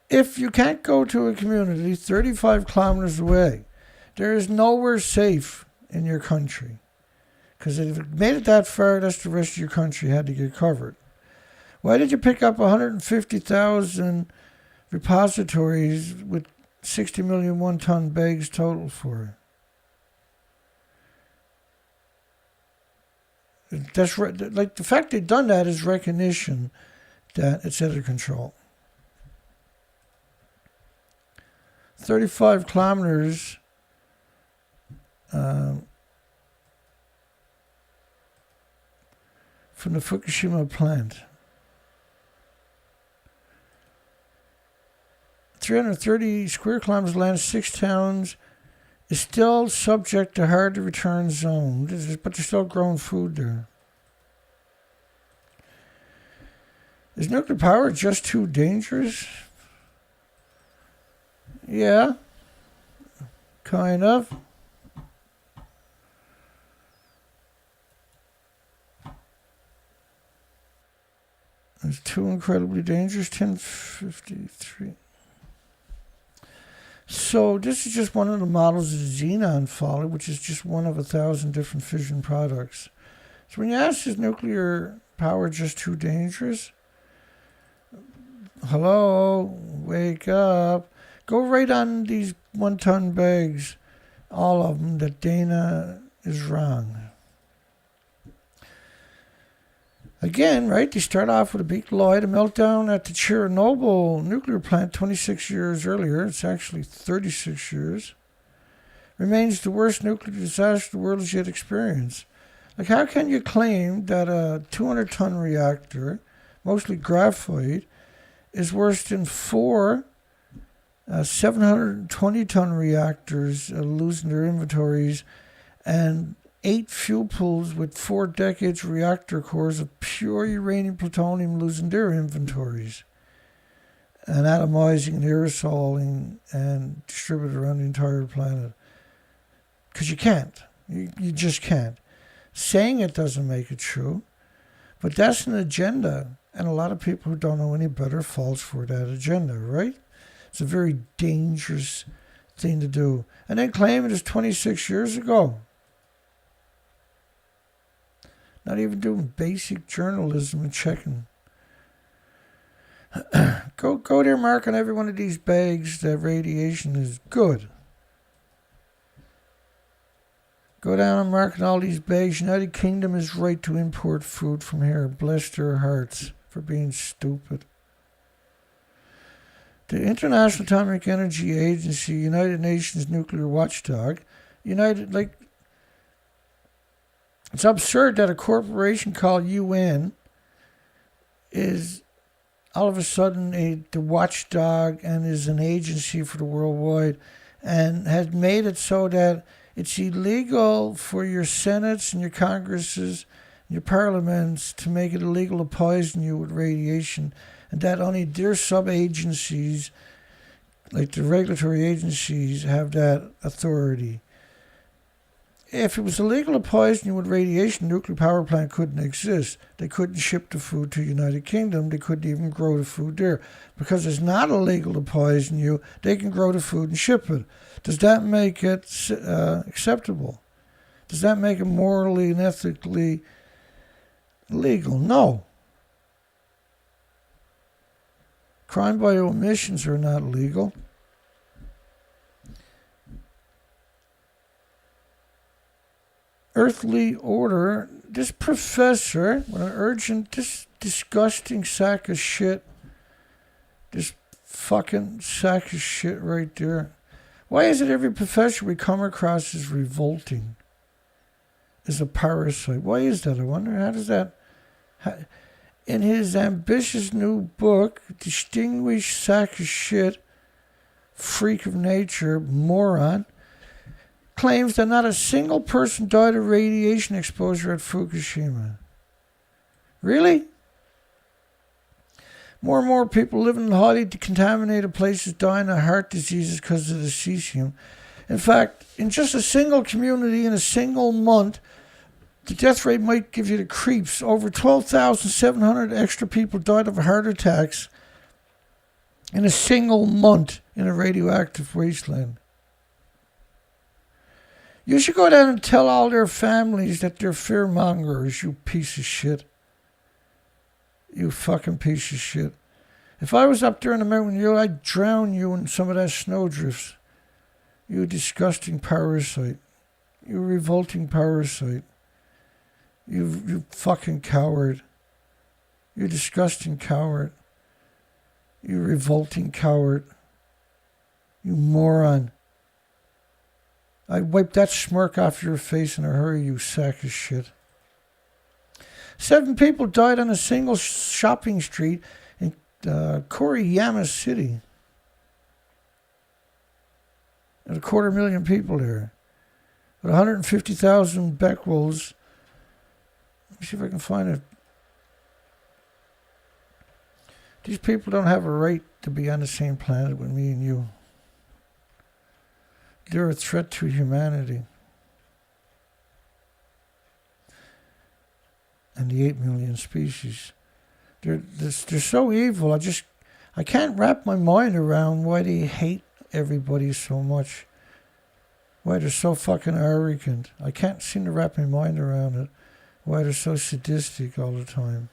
S1: If you can't go to a community 35 kilometers away, there is nowhere safe in your country. Because if it made it that far, that's the rest of your country had to get covered. Why did you pick up 150,000 repositories with 60 million one-ton bags total for? That's like the fact they've done that is recognition that it's out of control. 35 kilometers from the Fukushima plant. 330 square kilometers of land, 6 towns, is still subject to hard to return zone, but they're still growing food there. Is nuclear power just too dangerous? Yeah, kind of. It's too incredibly dangerous. 1053. So this is just one of the models of xenon folly, which is just one of 1,000 different fission products. So when you ask, is nuclear power just too dangerous? Hello, wake up. Go right on these 1-ton bags, all of them, that Dana is wrong. Again, right, they start off with a big lie. The meltdown at the Chernobyl nuclear plant 26 years earlier, it's actually 36 years, remains the worst nuclear disaster the world has yet experienced. Like, how can you claim that a 200-ton reactor, mostly graphite, is worse than 4 720-ton reactors losing their inventories, and 8 fuel pools with 4 decades reactor cores of pure uranium plutonium losing their inventories, and atomizing and aerosoling and distributed around the entire planet? Because you can't. You just can't. Saying it doesn't make it true, but that's an agenda, and a lot of people who don't know any better falls for that agenda, right? It's a very dangerous thing to do. And then claim it is 26 years ago. Not even doing basic journalism and checking. Go there, mark on every one of these bags that radiation is good. Go down and mark on all these bags. United Kingdom is right to import food from here. Bless their hearts for being stupid. The International Atomic Energy Agency, United Nations nuclear watchdog, it's absurd that a corporation called UN is all of a sudden the watchdog and is an agency for the worldwide, and has made it so that it's illegal for your senates and your congresses and your parliaments to make it illegal to poison you with radiation, and that only their sub-agencies, like the regulatory agencies, have that authority. If it was illegal to poison you with radiation, a nuclear power plant couldn't exist. They couldn't ship the food to the United Kingdom. They couldn't even grow the food there. Because it's not illegal to poison you, they can grow the food and ship it. Does that make it acceptable? Does that make it morally and ethically legal? No. Crime by omissions are not legal. Earthly order, this professor, with an urgent, this disgusting sack of shit, this fucking sack of shit right there. Why is it every professor we come across is revolting, is a parasite? Why is that? I wonder, how does that... In his ambitious new book, Distinguished Sack of Shit, Freak of Nature, Moron, claims that not a single person died of radiation exposure at Fukushima. Really? More and more people living in highly contaminated places dying of heart diseases because of the cesium. In fact, in just a single community in a single month, the death rate might give you the creeps. Over 12,700 extra people died of heart attacks in a single month in a radioactive wasteland. You should go down and tell all their families that they're fearmongers, you piece of shit. You fucking piece of shit. If I was up there in the mountain, I'd drown you in some of that snowdrifts. You disgusting parasite. You revolting parasite. You fucking coward. You disgusting coward. You revolting coward. You moron. I'd wipe that smirk off your face in a hurry, you sack of shit. 7 people died on a single shopping street in Koriyama City. There's 250,000 people there. With 150,000 becquerels. Let me see if I can find it. These people don't have a right to be on the same planet with me and you. They're a threat to humanity. And the 8 million species. They're so evil. I can't wrap my mind around why they hate everybody so much. Why they're so fucking arrogant. I can't seem to wrap my mind around it. Why they're so sadistic all the time.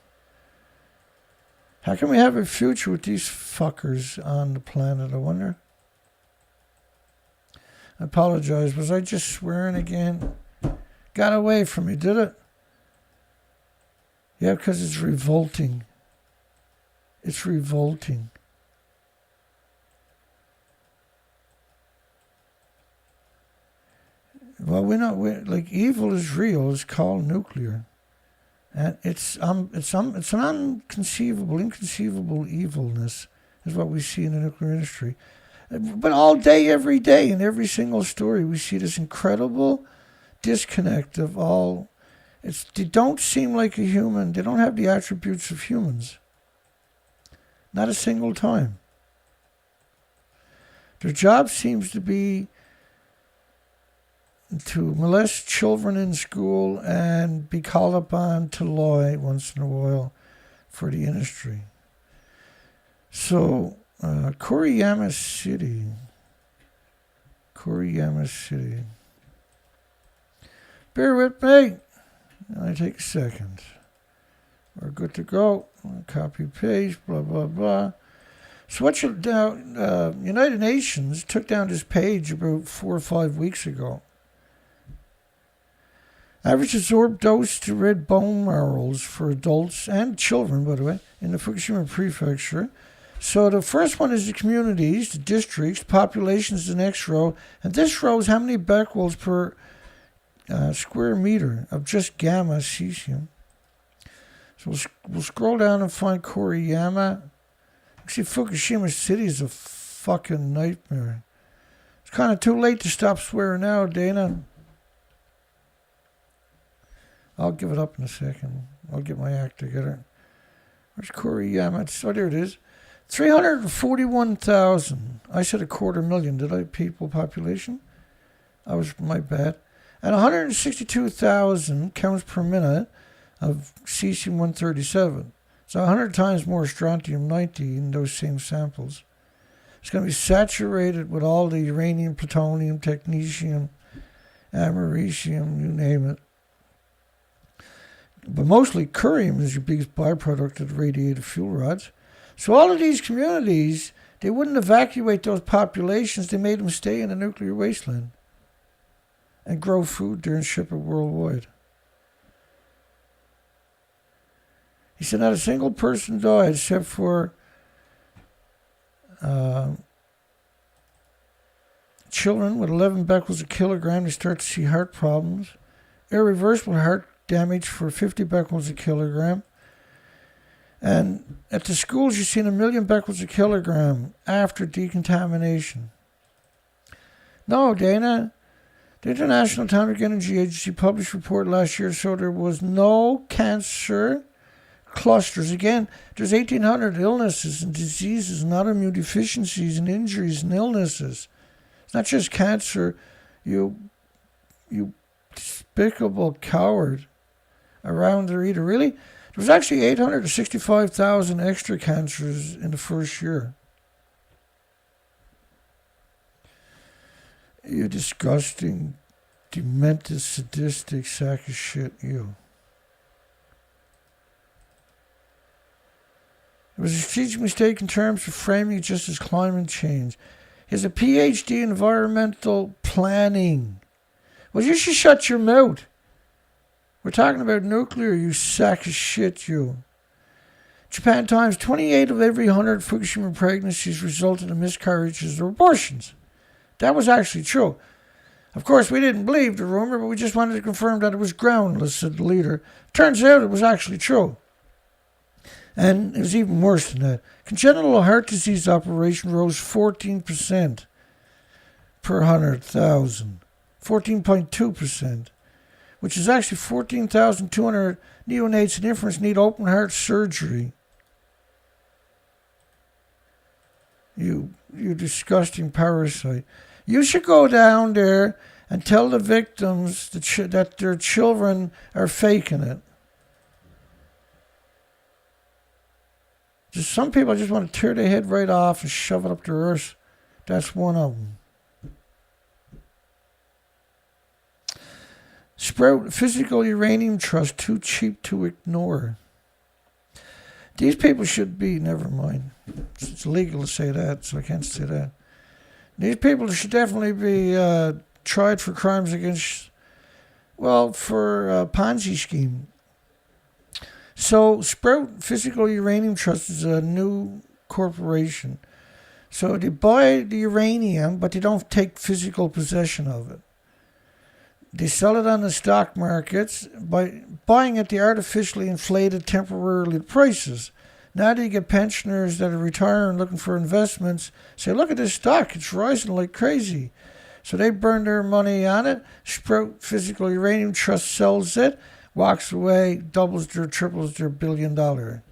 S1: How can we have a future with these fuckers on the planet, I wonder? I apologize. Was I just swearing again? Got away from me, did it? Yeah, because it's revolting. It's revolting. Well, like evil is real. It's called nuclear. And it's an inconceivable evilness is what we see in the nuclear industry. But all day, every day, in every single story, we see this incredible disconnect of all. They don't seem like a human. They don't have the attributes of humans. Not a single time. Their job seems to be to molest children in school and be called upon to lie once in a while for the industry. So, Kuriyama City. Bear with me. I take a second. We're good to go. Copy paste, blah, blah, blah. So what United Nations took down this page about 4 or 5 weeks ago. Average absorbed dose to red bone marrows for adults and children, by the way, in the Fukushima prefecture. So the first one is the communities, the districts, population is the next row. And this row is how many becquerels per square meter of just gamma cesium. So we'll scroll down and find Kuriyama. Actually, Fukushima City is a fucking nightmare. It's kind of too late to stop swearing now, Dana. I'll give it up in a second. I'll get my act together. Where's Kuriyama? Oh, there it is. 341,000. I said 250,000, did I? People population? That was my bad. And 162,000 counts per minute of cesium-137. So 100 times more strontium-90 in those same samples. It's going to be saturated with all the uranium, plutonium, technetium, americium, you name it. But mostly curium is your biggest byproduct of the radiated fuel rods. So all of these communities, they wouldn't evacuate those populations. They made them stay in a nuclear wasteland and grow food there and ship it worldwide. He said not a single person died except for children with 11 becquerels a kilogram. They start to see heart problems. Irreversible heart damage for 50 becquerels a kilogram. And at the schools, you're seeing 1 million becquerels a kilogram after decontamination. No, Dana, the International Atomic Energy Agency published a report last year, so there was no cancer clusters. Again, there's 1,800 illnesses and diseases and autoimmune deficiencies and injuries and illnesses. It's not just cancer, you despicable coward around the reader. Really? There was actually 865,000 extra cancers in the first year. You disgusting, demented, sadistic sack of shit, you. It was a strategic mistake in terms of framing it just as climate change. He has a PhD in environmental planning. Well, you should shut your mouth. We're talking about nuclear, you sack of shit, you. Japan Times, 28 of every 100 Fukushima pregnancies resulted in miscarriages or abortions. That was actually true. Of course, we didn't believe the rumor, but we just wanted to confirm that it was groundless, said the leader. Turns out it was actually true. And it was even worse than that. Congenital heart disease operation rose 14% per 100,000. 14.2%. Which is actually 14,200 neonates and infants need open heart surgery. You disgusting parasite. You should go down there and tell the victims that their children are faking it. Just some people just want to tear their head right off and shove it up their arse. That's one of them. Sprott Physical Uranium Trust, too cheap to ignore. These people should be, never mind. It's illegal to say that, so I can't say that. These people should definitely be tried for crimes against, for a Ponzi scheme. So Sprott Physical Uranium Trust is a new corporation. So they buy the uranium, but they don't take physical possession of it. They sell it on the stock markets by buying at the artificially inflated temporarily prices. Now they get pensioners that are retiring looking for investments say, look at this stock, it's rising like crazy. So they burn their money on it. Sprott Physical Uranium Trust sells it, walks away, doubles their, triples their $1 billion.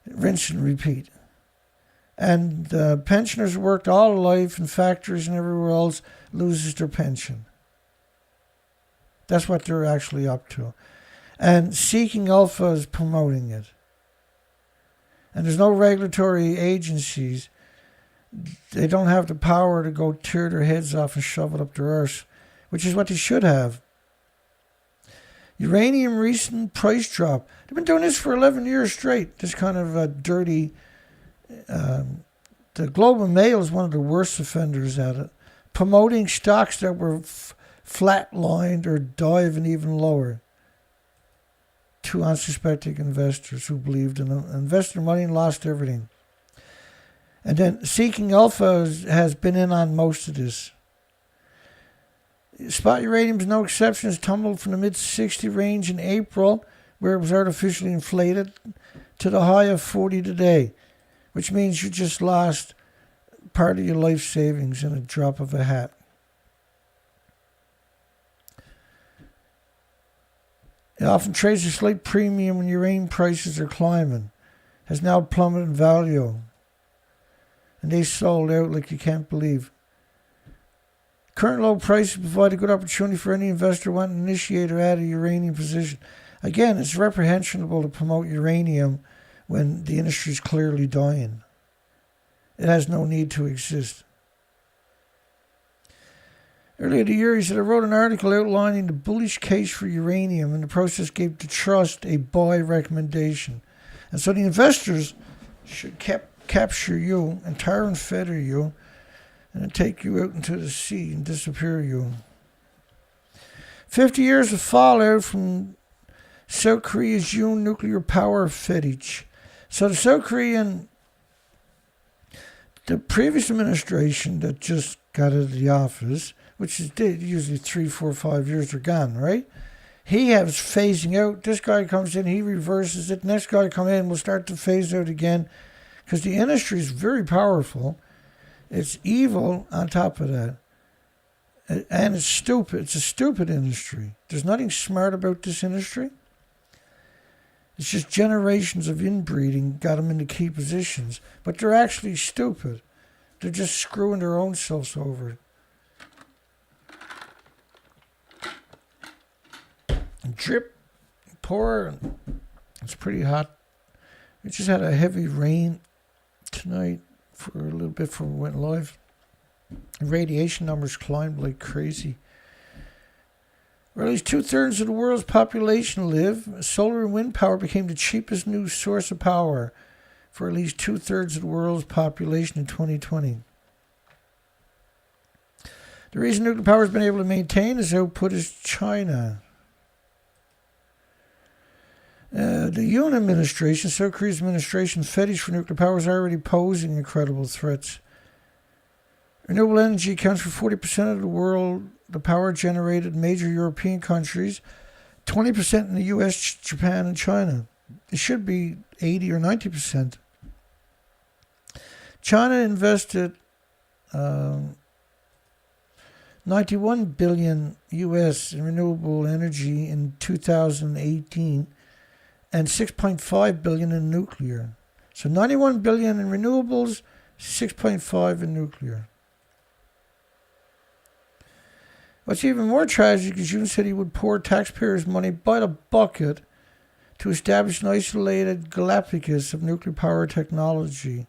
S1: Rinse and repeat. And pensioners who worked all life in factories and everywhere else loses their pension. That's what they're actually up to. And Seeking Alpha is promoting it. And there's no regulatory agencies. They don't have the power to go tear their heads off and shove it up their arse, which is what they should have. Uranium recent price drop. They've been doing this for 11 years straight. This kind of dirty... the Globe and Mail is one of the worst offenders at it. Promoting stocks that were flatlined or diving even lower to unsuspecting investors who believed in them, invested money and lost everything. And then Seeking Alpha has been in on most of this. Spot uranium is no exception. It's tumbled from the mid-60 range in April, where it was artificially inflated, to the high of 40 today, which means you just lost part of your life savings in a drop of a hat. It often trades a slight premium when uranium prices are climbing. Has now plummeted in value. And they sold out like you can't believe. Current low prices provide a good opportunity for any investor wanting to initiate or add a uranium position. Again, it's reprehensible to promote uranium when the industry is clearly dying. It has no need to exist. Earlier the year, he said, I wrote an article outlining the bullish case for uranium, and the process gave the trust a buy recommendation. And so the investors should capture you and tar and feather you and then take you out into the sea and disappear you. 50 years of fallout from South Korea's Yoon nuclear power fetish. So the South Korean, the previous administration that just got out of the office, which is usually 3, 4, 5 years are gone, right? He has phasing out. This guy comes in, he reverses it. Next guy come in, will start to phase out again. Because the industry is very powerful. It's evil on top of that. And it's stupid. It's a stupid industry. There's nothing smart about this industry. It's just generations of inbreeding got them into key positions. But they're actually stupid. They're just screwing their own selves over. Drip, pour. It's pretty hot. We just had a heavy rain tonight for a little bit before we went live. The radiation numbers climbed like crazy. Where at least 2/3 of the world's population live, solar and wind power became the cheapest new source of power for at least 2/3 of the world's population in 2020. The reason nuclear power has been able to maintain its output is China. The Yoon administration, South Korea's administration, fetish for nuclear power is already posing incredible threats. Renewable energy accounts for 40% of the power generated in major European countries, 20% in the US, Japan, and China. It should be 80 or 90%. China invested $91 billion US in renewable energy in 2018. And $6.5 billion in nuclear. So $91 billion in renewables, $6.5 in nuclear. What's even more tragic is Yoon said he would pour taxpayers' money by the bucket to establish an isolated Galapagos of nuclear power technology.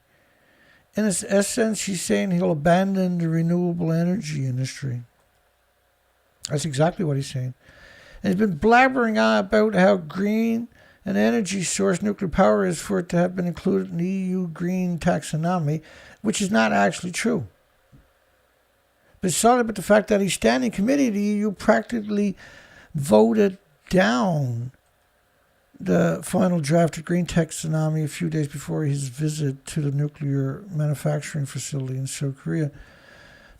S1: In essence, he's saying he'll abandon the renewable energy industry. That's exactly what he's saying. And he's been blabbering on about how green an energy source nuclear power is for it to have been included in the EU green taxonomy, which is not actually true. But it's solid about the fact that a standing committee of the EU practically voted down the final draft of green taxonomy a few days before his visit to the nuclear manufacturing facility in South Korea.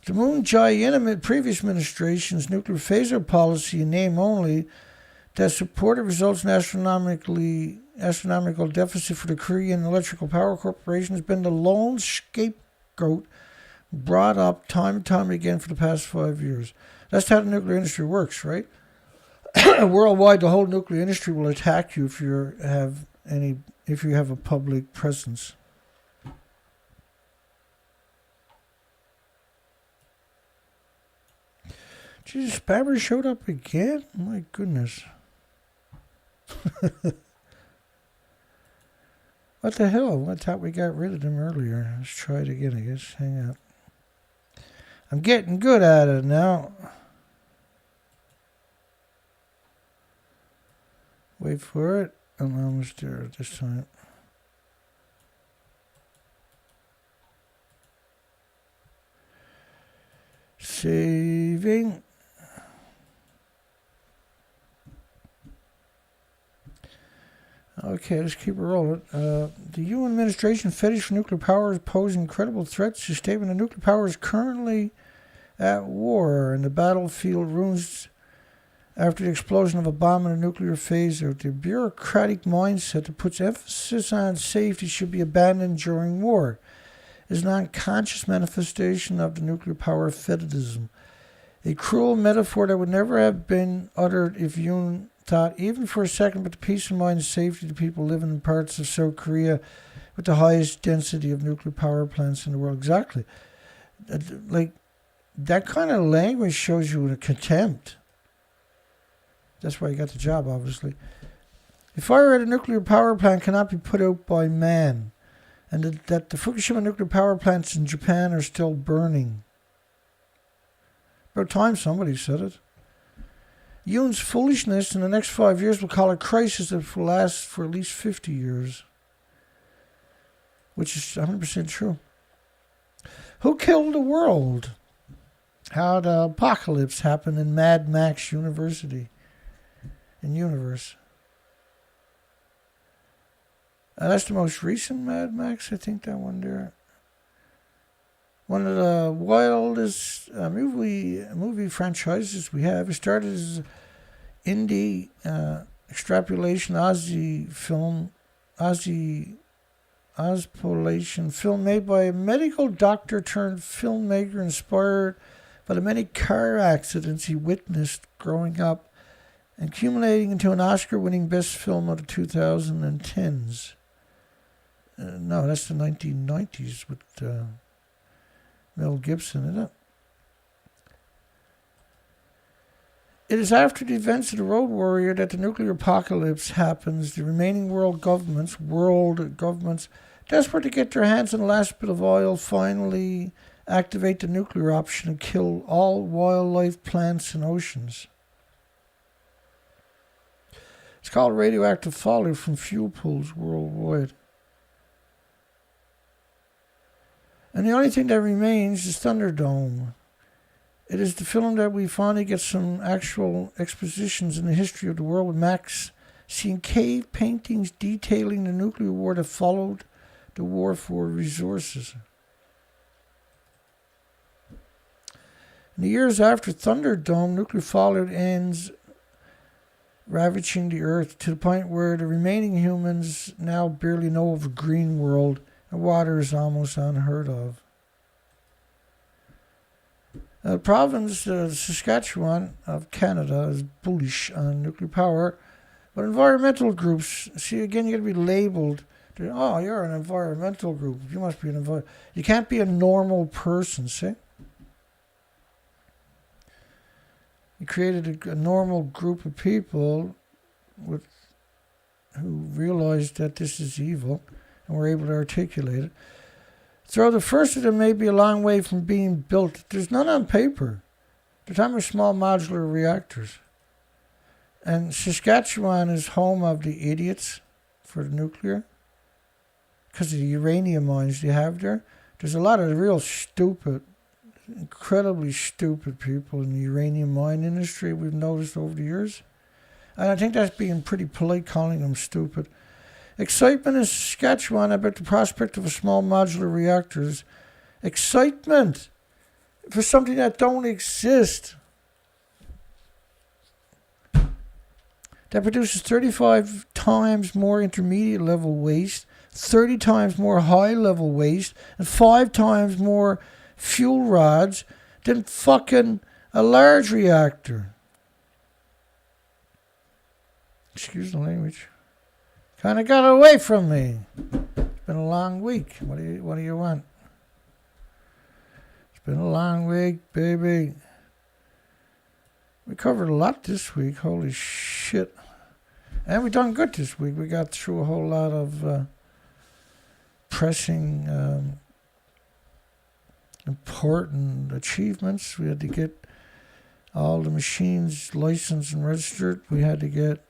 S1: The Moon Jae-in previous administration's nuclear phase-out policy in name only that supported results in astronomical deficit for the Korean Electrical Power Corporation has been the lone scapegoat brought up time and time again for the past 5 years. That's how the nuclear industry works, right? Worldwide, the whole nuclear industry will attack you if you have a public presence. Jesus, Spammer showed up again? My goodness. What the hell? I thought we got rid of them earlier. Let's try it again, I guess. Hang on. I'm getting good at it now. Wait for it. I'm almost there this time. Saving. Okay, let's keep it rolling. The Yoon administration fetish for nuclear power is posing incredible threats. The statement of nuclear power is currently at war, and the battlefield ruins after the explosion of a bomb in a nuclear phase out. The bureaucratic mindset that puts emphasis on safety should be abandoned during war. It is an unconscious manifestation of the nuclear power fetishism. A cruel metaphor that would never have been uttered if Yoon thought, even for a second, but the peace of mind and safety of the people living in parts of South Korea with the highest density of nuclear power plants in the world. Exactly. Like, that kind of language shows you a contempt. That's why you got the job, obviously. A fire at a nuclear power plant cannot be put out by man, and that the Fukushima nuclear power plants in Japan are still burning. About time somebody said it. Yoon's foolishness in the next 5 years will call a crisis that will last for at least 50 years. Which is 100% true. Who killed the world? How the apocalypse happened in Mad Max University. In Universe. That's the most recent Mad Max, I think, that one there. One of the wildest movie franchises we have. It started as indie extrapolation Ospolation film made by a medical doctor turned filmmaker inspired by the many car accidents he witnessed growing up and accumulating into an Oscar-winning best film of the 2010s. No, that's the 1990s with Mel Gibson in it. It is after the events of the Road Warrior that the nuclear apocalypse happens. The remaining world governments, desperate to get their hands on the last bit of oil, finally activate the nuclear option and kill all wildlife, plants, and oceans. It's called radioactive fallout from fuel pools worldwide. And the only thing that remains is Thunderdome. It is the film that we finally get some actual expositions in the history of the world, with Max seeing cave paintings detailing the nuclear war that followed the war for resources. In the years after Thunderdome, nuclear fallout ends, ravaging the earth to the point where the remaining humans now barely know of a green world, and water is almost unheard of. The province, Saskatchewan of Canada, is bullish on nuclear power, but environmental groups, see, again, you got to be labeled. Oh, you're an environmental group. You must be an You can't be a normal person, see? He created a normal group of people who realized that this is evil and were able to articulate it. So the first of them may be a long way from being built. There's none on paper. They're talking about small modular reactors. And Saskatchewan is home of the idiots for the nuclear because of the uranium mines they have there. There's a lot of real stupid, incredibly stupid people in the uranium mine industry we've noticed over the years. And I think that's being pretty polite, calling them stupid. Excitement in Saskatchewan about the prospect of a small modular reactors. Excitement for something that don't exist. That produces 35 times more intermediate level waste, 30 times more high level waste, and 5 times more fuel rods than fucking a large reactor. Excuse the language. Kind of got away from me. It's been a long week. What do you want? It's been a long week, baby. We covered a lot this week. Holy shit. And we done good this week. We got through a whole lot of pressing, important achievements. We had to get all the machines licensed and registered. We had to get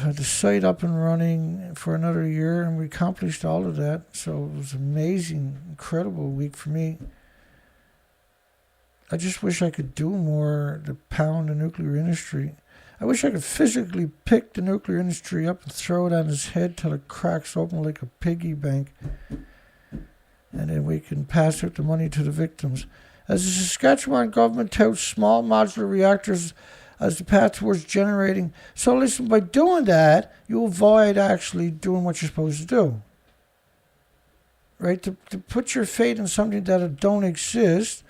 S1: the site up and running for another year, and we accomplished all of that. So it was an amazing, incredible week for me. I just wish I could do more to pound the nuclear industry. I wish I could physically pick the nuclear industry up and throw it on his head till it cracks open like a piggy bank. And then we can pass out the money to the victims. As the Saskatchewan government touts small modular reactors as the path towards generating. So listen, by doing that, you avoid actually doing what you're supposed to do. Right? To put your fate in something that don't exist.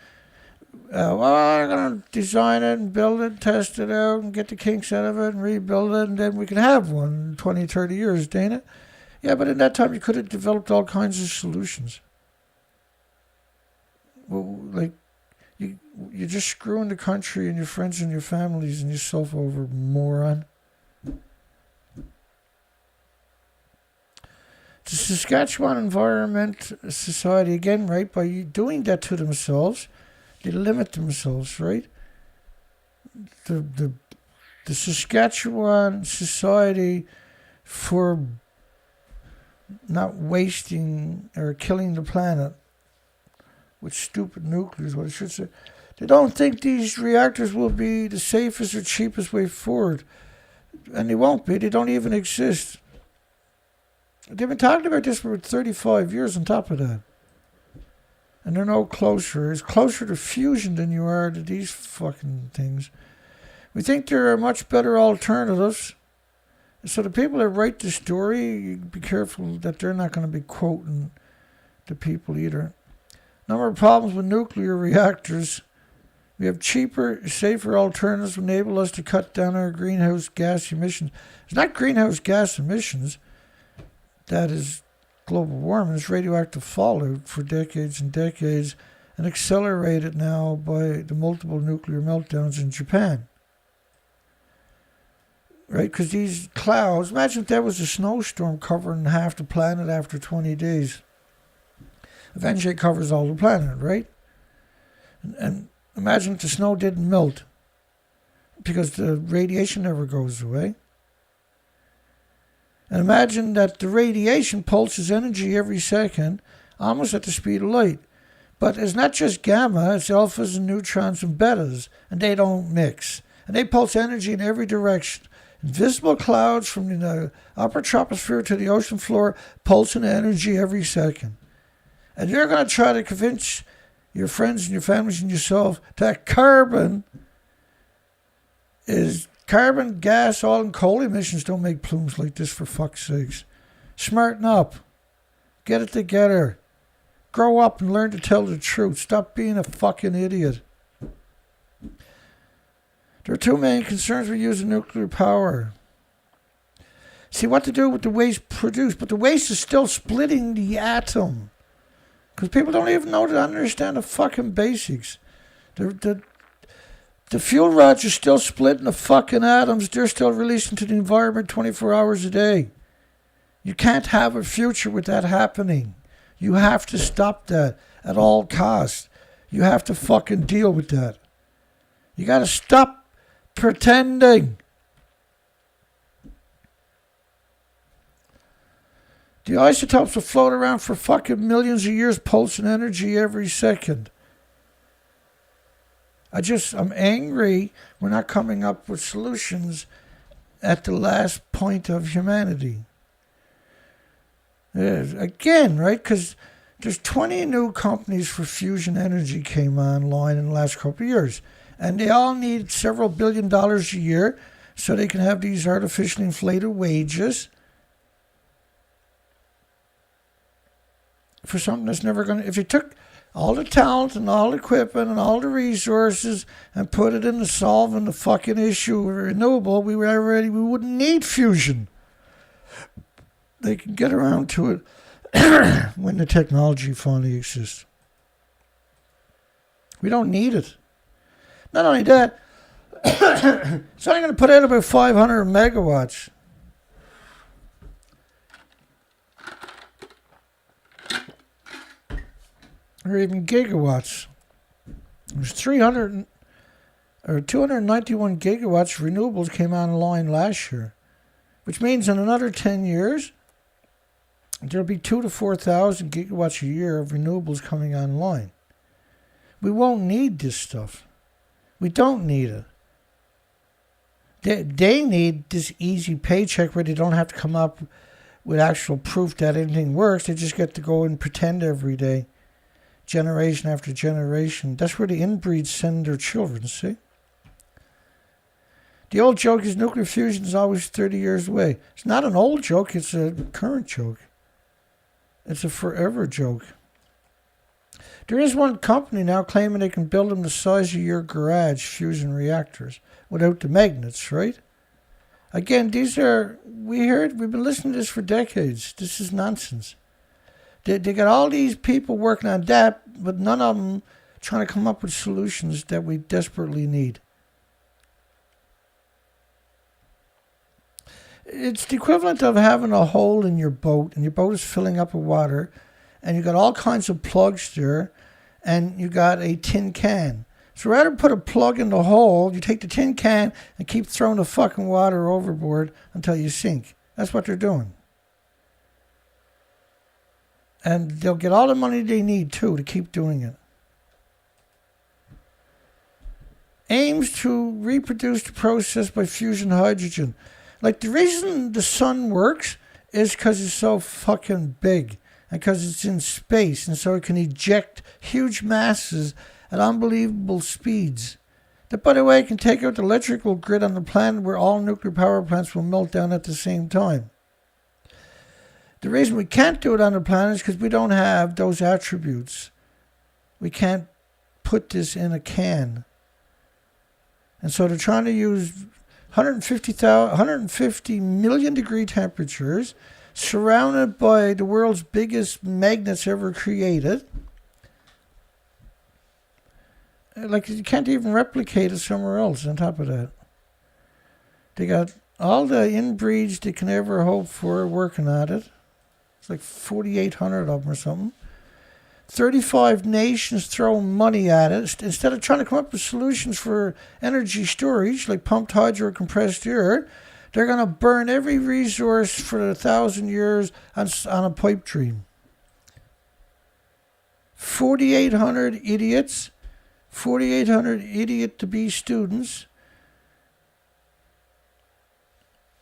S1: Well, I'm going to design it and build it, test it out, and get the kinks out of it, and rebuild it, and then we can have one in 20, 30 years, Dana. Yeah, but in that time, you could have developed all kinds of solutions. Well, like, you're just screwing the country and your friends and your families and yourself over, moron. The Saskatchewan Environment Society, again, right, by doing that to themselves, they limit themselves, right? The Saskatchewan Society for not wasting or killing the planet with stupid nuclear is what I should say. They don't think these reactors will be the safest or cheapest way forward. And they won't be. They don't even exist. They've been talking about this for 35 years on top of that. And they're no closer. It's closer to fusion than you are to these fucking things. We think there are much better alternatives. So the people that write the story, be careful that they're not going to be quoting the people either. Number of problems with nuclear reactors. We have cheaper, safer alternatives that enable us to cut down our greenhouse gas emissions. It's not greenhouse gas emissions. That is global warming. It's radioactive fallout for decades and decades, and accelerated now by the multiple nuclear meltdowns in Japan. Right? Because these clouds, imagine if there was a snowstorm covering half the planet after 20 days. Eventually it covers all the planet, right? And imagine if the snow didn't melt because the radiation never goes away. And imagine that the radiation pulses energy every second, almost at the speed of light. But it's not just gamma, it's alphas and neutrons and betas, and they don't mix. And they pulse energy in every direction. Invisible clouds from the upper troposphere to the ocean floor pulsing energy every second. And you're going to try to convince your friends and your families and yourself that carbon, gas, oil, and coal emissions don't make plumes like this, for fuck's sakes. Smarten up. Get it together. Grow up and learn to tell the truth. Stop being a fucking idiot. There are two main concerns with using nuclear power. See what to do with the waste produced, but the waste is still splitting the atom. Because people don't even know to understand the fucking basics. The The fuel rods are still splitting the fucking atoms. They're still releasing to the environment 24 hours a day. You can't have a future with that happening. You have to stop that at all costs. You have to fucking deal with that. You gotta stop pretending. The isotopes will float around for fucking millions of years, pulsing energy every second. I'm angry we're not coming up with solutions at the last point of humanity. Again, right? Because there's 20 new companies for fusion energy came online in the last couple of years. And they all need several $1 billion a year so they can have these artificially inflated wages for something that's never going to... If you took all the talent and all the equipment and all the resources and put it into solving the fucking issue of renewable, we wouldn't need fusion. They can get around to it when the technology finally exists. We don't need it. Not only that, it's only going to put out about 500 megawatts. Or even gigawatts. There's 291 gigawatts of renewables came online last year, which means in another 10 years, there'll be 2,000 to 4,000 gigawatts a year of renewables coming online. We won't need this stuff. We don't need it. They need this easy paycheck where they don't have to come up with actual proof that anything works. They just get to go and pretend every day, generation after generation. That's where the inbreeds send their children, see? The old joke is nuclear fusion is always 30 years away. It's not an old joke, it's a current joke. It's a forever joke. There is one company now claiming they can build them the size of your garage, fusion reactors, without the magnets, right? Again, we've been listening to this for decades. This is nonsense. They got all these people working on that, but none of them trying to come up with solutions that we desperately need. It's the equivalent of having a hole in your boat, and your boat is filling up with water, and you got all kinds of plugs there, and you got a tin can. So rather than put a plug in the hole, you take the tin can and keep throwing the fucking water overboard until you sink. That's what they're doing. And they'll get all the money they need, too, to keep doing it. Aims to reproduce the process by fusion hydrogen. Like, the reason the sun works is because it's so fucking big and because it's in space, and so it can eject huge masses at unbelievable speeds. That, by the way, can take out the electrical grid on the planet where all nuclear power plants will melt down at the same time. The reason we can't do it on the planet is because we don't have those attributes. We can't put this in a can. And so they're trying to use 150 million degree temperatures, surrounded by the world's biggest magnets ever created. Like, you can't even replicate it somewhere else on top of that. They got all the inbreeds they can ever hope for working at it. It's like 4,800 of them or something. 35 nations throwing money at it. Instead of trying to come up with solutions for energy storage, like pumped hydro, compressed air, they're going to burn every resource for 1,000 years on a pipe dream. 4,800 idiots, 4,800 idiot-to-be students,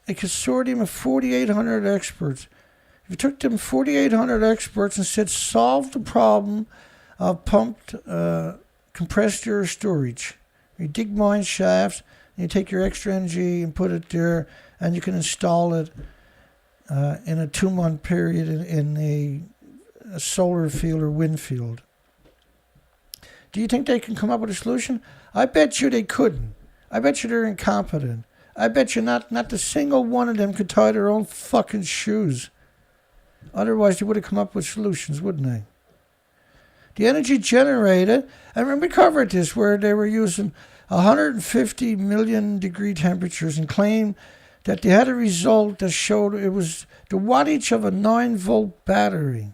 S1: a consortium of 4,800 experts. If you took them 4,800 experts and said, solve the problem of pumped compressed air storage. You dig mine shafts, and you take your extra energy and put it there, and you can install it in a 2-month period in a solar field or wind field. Do you think they can come up with a solution? I bet you they couldn't. I bet you they're incompetent. I bet you not the single one of them could tie their own fucking shoes. Otherwise, they would have come up with solutions, wouldn't they? The energy generated, I remember we covered this, where they were using 150 million degree temperatures and claimed that they had a result that showed it was the wattage of a 9-volt battery.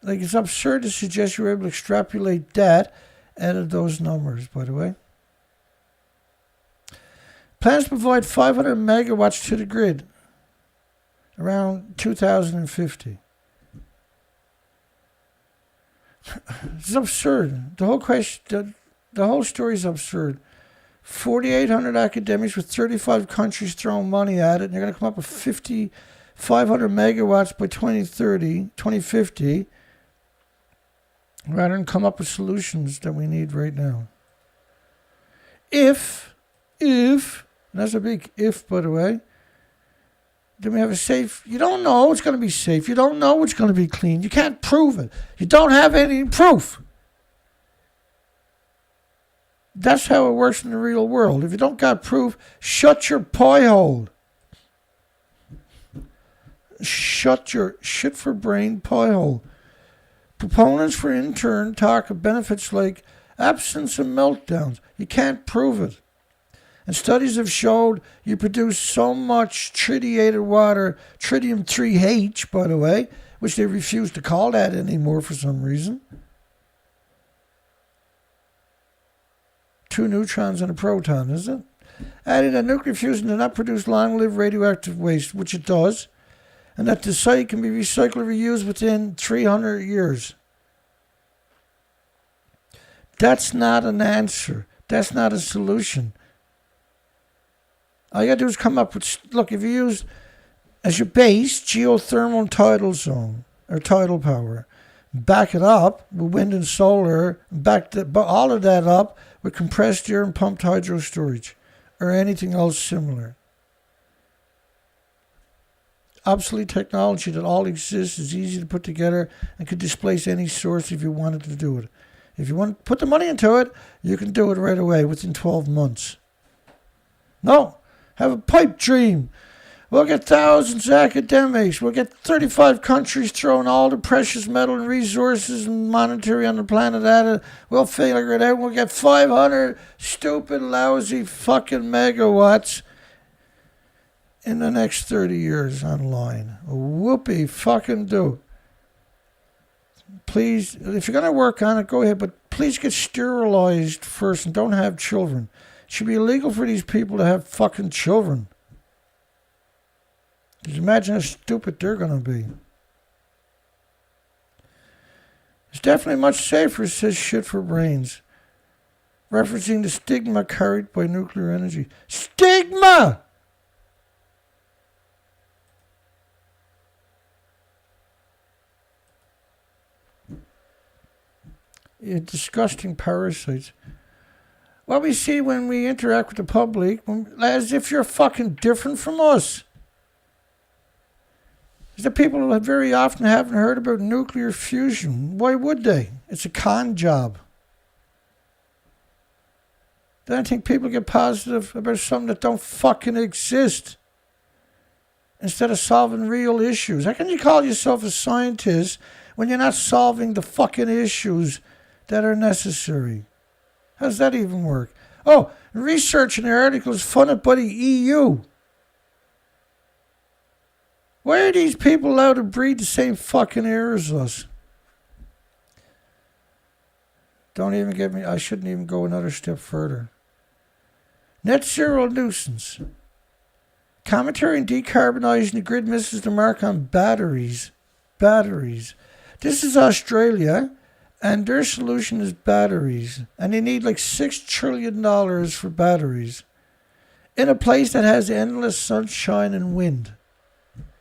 S1: Like, it's absurd to suggest you were able to extrapolate that out of those numbers, by the way. Plans to provide 500 megawatts to the grid around 2050. It's absurd. The whole question, the whole story is absurd. 4,800 academics with 35 countries throwing money at it, and they're going to come up with 500 megawatts by 2050, rather than come up with solutions that we need right now. If, and that's a big if, by the way, then we have a safe. You don't know it's going to be safe. You don't know it's going to be clean. You can't prove it. You don't have any proof. That's how it works in the real world. If you don't got proof, shut your pie hole. Shut your shit for brain pie hole. Proponents for in turn talk of benefits like absence of meltdowns. You can't prove it. And studies have showed you produce so much tritiated water, tritium-3H, by the way, which they refuse to call that anymore for some reason. 2 neutrons and a proton, isn't it? Added that nuclear fusion does not produce long-lived radioactive waste, which it does, and that the site can be recycled or reused within 300 years. That's not an answer. That's not a solution. All you got to do is come up with, look, if you use as your base geothermal and tidal zone, or tidal power, back it up with wind and solar, back all of that up with compressed air and pumped hydro storage, or anything else similar. Obsolete technology that all exists, is easy to put together, and could displace any source if you wanted to do it. If you want to put the money into it, you can do it right away within 12 months. No. Have a pipe dream. We'll get thousands of academics. We'll get 35 countries throwing all the precious metal and resources and monetary on the planet at it. We'll figure it out. We'll get 500 stupid, lousy fucking megawatts in the next 30 years online. Whoopee fucking do. Please, if you're going to work on it, go ahead, but please get sterilized first and don't have children. It should be illegal for these people to have fucking children. Just imagine how stupid they're going to be. It's definitely much safer, says Shit for Brains, referencing the stigma carried by nuclear energy. Stigma! Disgusting parasites. What we see when we interact with the public, as if you're fucking different from us, is that people very often haven't heard about nuclear fusion. Why would they? It's a con job. Then I think people get positive about something that don't fucking exist instead of solving real issues. How can you call yourself a scientist when you're not solving the fucking issues that are necessary? How does that even work? Oh, research in the article is funded by the EU. Why are these people allowed to breathe the same fucking air as us? Don't even get me, I shouldn't even go another step further. Net zero nuisance. Commentary on decarbonizing the grid misses the mark on batteries. Batteries. This is Australia. And their solution is batteries. And they need like $6 trillion for batteries. In a place that has endless sunshine and wind.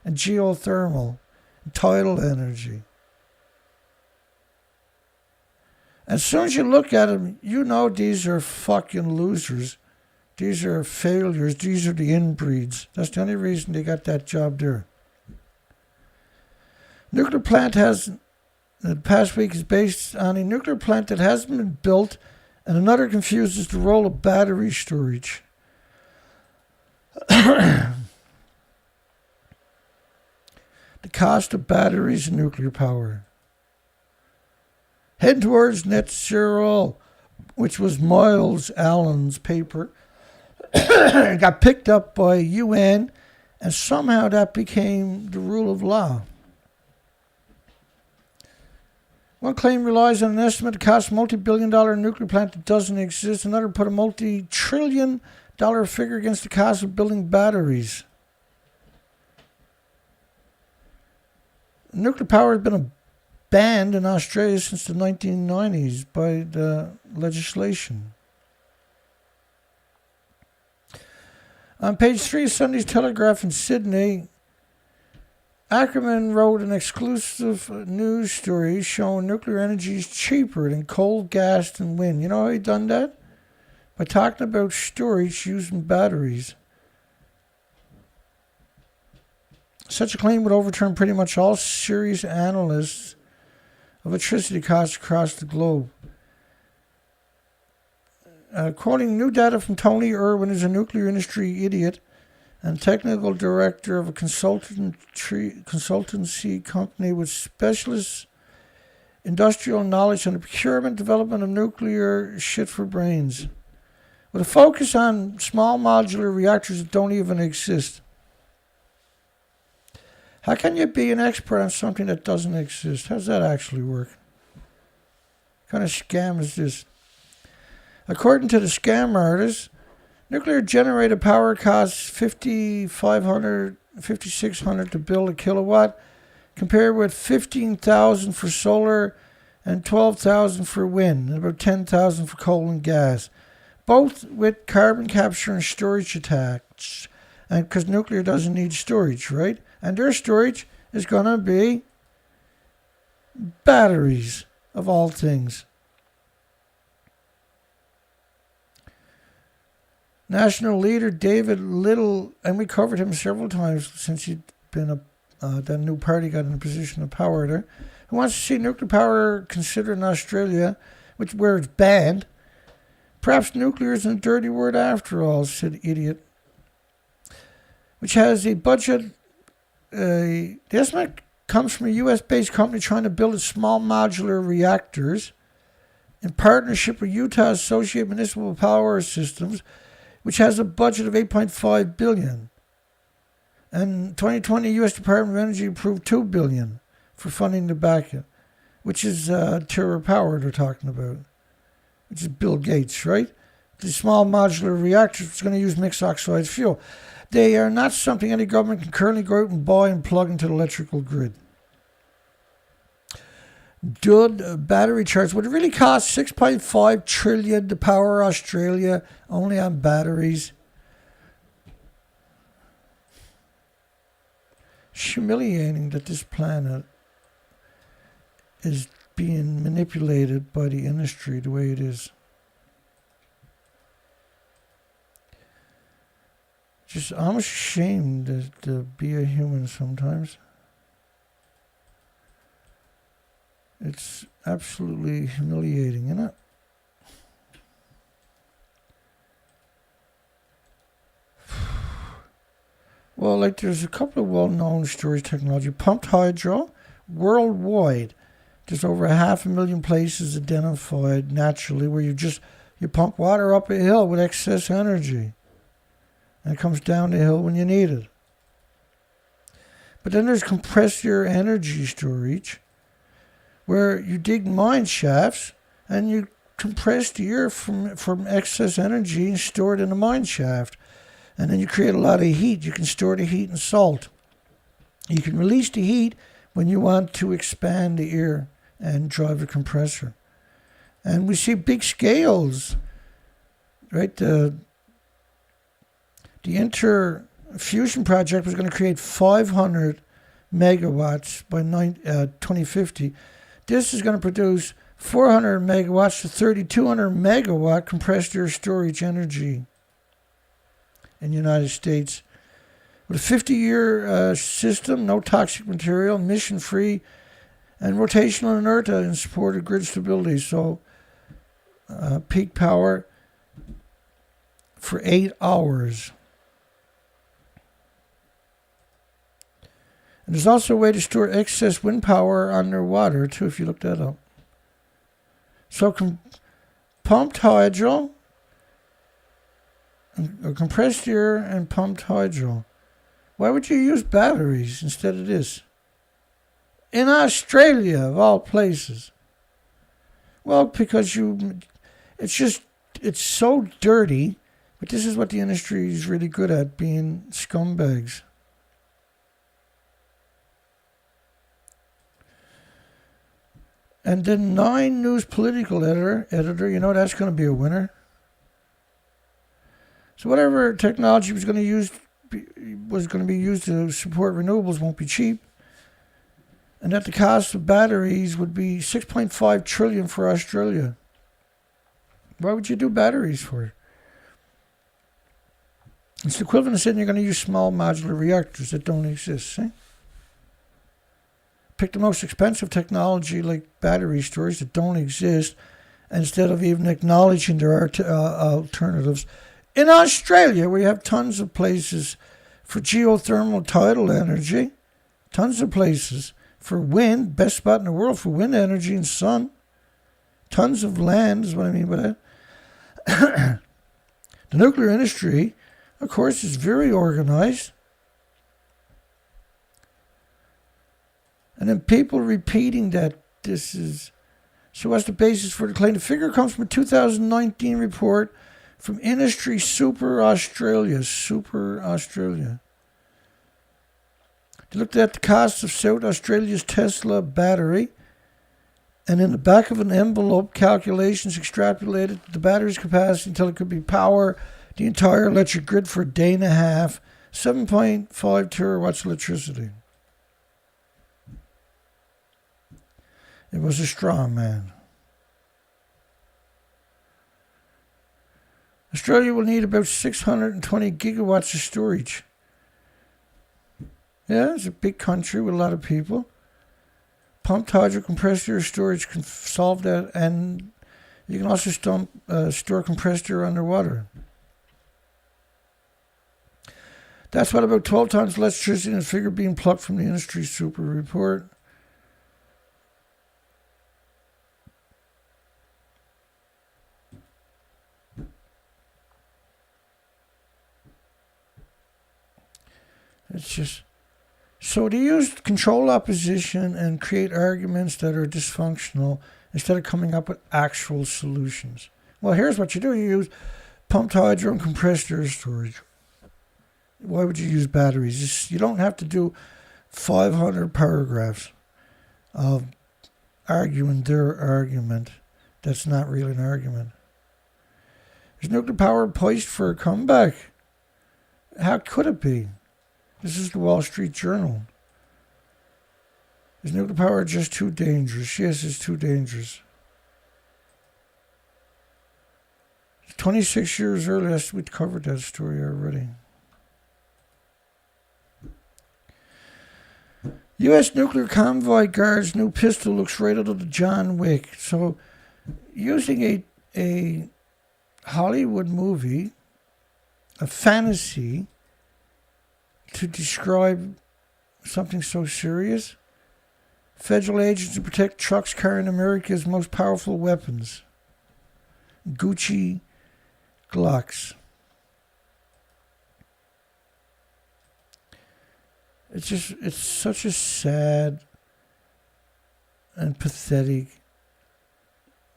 S1: And geothermal. And tidal energy. As soon as you look at them, you know these are fucking losers. These are failures. These are the inbreeds. That's the only reason they got that job there. Nuclear plant has... The past week is based on a nuclear plant that hasn't been built, and another confuses the role of battery storage. The cost of batteries and nuclear power. Heading towards net zero. which was Miles Allen's paper. It got picked up by UN, and somehow that became the rule of law. One claim relies on an estimate to cost a multi-billion-dollar nuclear plant that doesn't exist. Another put a multi-trillion-dollar figure against the cost of building batteries. Nuclear power has been banned in Australia since the 1990s by the legislation. On page 3 of Sunday's Telegraph in Sydney, Ackerman wrote an exclusive news story showing nuclear energy is cheaper than coal, gas, and wind. You know how he done that? By talking about storage using batteries. Such a claim would overturn pretty much all serious analysts of electricity costs across the globe. Quoting new data from Tony Irwin, who's a nuclear industry idiot and technical director of a consultancy company with specialist industrial knowledge on the procurement development of nuclear shit for brains, with a focus on small modular reactors that don't even exist. How can you be an expert on something that doesn't exist? How does that actually work? What kind of scam is this? According to the scam artist, nuclear generated power costs $5,600 to build a kilowatt, compared with $15,000 for solar and $12,000 for wind, and about $10,000 for coal and gas, both with carbon capture and storage attached. And because nuclear doesn't need storage, right? And their storage is going to be batteries, of all things. National leader David Little, and we covered him several times since he'd been that new party got in a position of power there, who wants to see nuclear power considered in Australia, where it's banned. Perhaps nuclear isn't a dirty word after all, said idiot. Which has a budget. The estimate comes from a US-based company trying to build small modular reactors in partnership with Utah Associated Municipal Power Systems, which has a budget of $8.5 billion. And 2020, U.S. Department of Energy approved $2 billion for funding to back it, which is Terra Power they're talking about, which is Bill Gates, right? The small modular reactors is going to use mixed oxide fuel. They are not something any government can currently go out and buy and plug into the electrical grid. Dud battery charge would it really cost $6.5 trillion to power Australia only on batteries? It's humiliating that this planet is being manipulated by the industry the way it is. Just almost ashamed to be a human sometimes. It's absolutely humiliating, isn't it? Well, like there's a couple of well-known storage technology. Pumped hydro, worldwide, there's over 500,000 places identified naturally where you pump water up a hill with excess energy. And it comes down the hill when you need it. But then there's compressed air energy storage, where you dig mine shafts and you compress the air from excess energy and store it in the mine shaft. And then you create a lot of heat. You can store the heat in salt. You can release the heat when you want to expand the air and drive a compressor. And we see big scales, right? The Interfusion project was going to create 500 megawatts by 2050. This is going to produce 400 megawatts to 3,200 megawatt compressed air storage energy in the United States. With a 50-year system, no toxic material, emission-free, and rotational inertia in support of grid stability. So peak power for 8 hours. And there's also a way to store excess wind power underwater, too, if you look that up. So pumped hydro, or compressed air and pumped hydro. Why would you use batteries instead of this? In Australia, of all places. Well, because it's so dirty, but this is what the industry is really good at, being scumbags. And then 9 News political editor, you know that's going to be a winner. So whatever technology was going to be used to support renewables won't be cheap. And that the cost of batteries would be $6.5 trillion for Australia. Why would you do batteries for? It's the equivalent of saying you're going to use small modular reactors that don't exist. See? Pick the most expensive technology like battery storage that don't exist, instead of even acknowledging there are alternatives. In Australia, we have tons of places for geothermal tidal energy, tons of places for wind, best spot in the world for wind energy and sun. Tons of land is what I mean by that. The nuclear industry, of course, is very organized. And then people repeating that this is... So what's the basis for the claim? The figure comes from a 2019 report from Industry Super Australia. They looked at the cost of South Australia's Tesla battery, and in the back of an envelope, calculations extrapolated the battery's capacity until it could be power the entire electric grid for a day and a half, 7.5 terawatts of electricity. It was a straw man. Australia will need about 620 gigawatts of storage. Yeah, it's a big country with a lot of people. Pumped hydro compressed air storage can solve that, and you can also store compressed air underwater. That's what about 12 times electricity in a figure being plucked from the Industry Super report. It's just... So they use control opposition and create arguments that are dysfunctional instead of coming up with actual solutions. Well, here's what you do. You use pumped hydro and compressed air storage. Why would you use batteries? You don't have to do 500 paragraphs of arguing their argument. That's not really an argument. Is nuclear power poised for a comeback? How could it be? This is the Wall Street Journal. Is nuclear power just too dangerous? Yes, it's too dangerous. 26 years earlier, we covered that story already. U.S. nuclear convoy guard's new pistol looks right out of the John Wick. So, using a Hollywood movie, a fantasy, to describe something so serious. Federal agents to protect trucks carrying America's most powerful weapons. Gucci Glocks. It's such a sad and pathetic.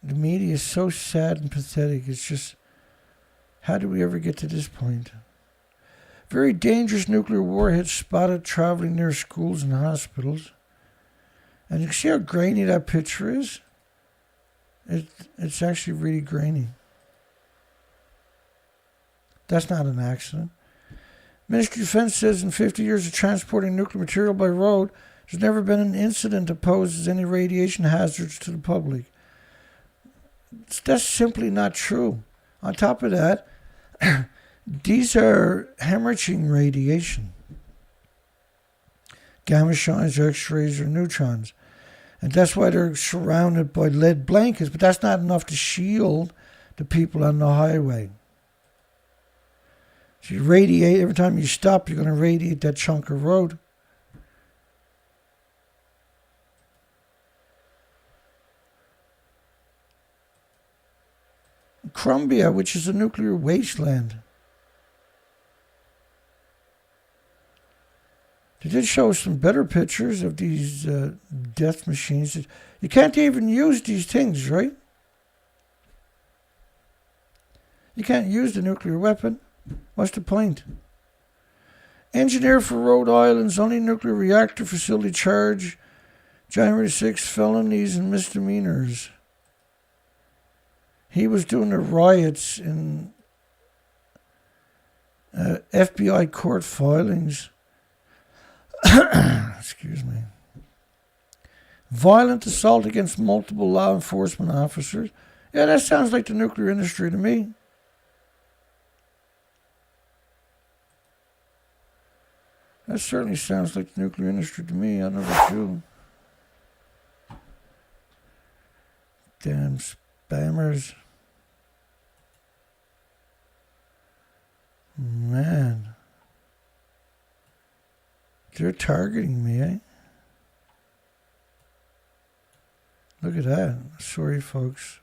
S1: The media is so sad and pathetic. It's just, how did we ever get to this point? Very dangerous nuclear warhead spotted traveling near schools and hospitals. And you can see how grainy that picture is. It's actually really grainy. That's not an accident. Ministry of Defense says in 50 years of transporting nuclear material by road, there's never been an incident that poses any radiation hazards to the public. That's simply not true. On top of that, these are hemorrhaging radiation. Gamma shines, X-rays, or neutrons. And that's why they're surrounded by lead blankets, but that's not enough to shield the people on the highway. So you radiate, every time you stop, you're going to radiate that chunk of road. Crumbia, which is a nuclear wasteland. They did show some better pictures of these death machines. You can't even use these things, right? You can't use the nuclear weapon. What's the point? Engineer for Rhode Island's only nuclear reactor facility charge. January 6 felonies and misdemeanors. He was doing the riots in FBI court filings. Excuse me. Violent assault against multiple law enforcement officers. Yeah, that sounds like the nuclear industry to me. That certainly sounds like the nuclear industry to me. I never do. Damn spammers. Man. They're targeting me, eh? Look at that. Sorry, folks.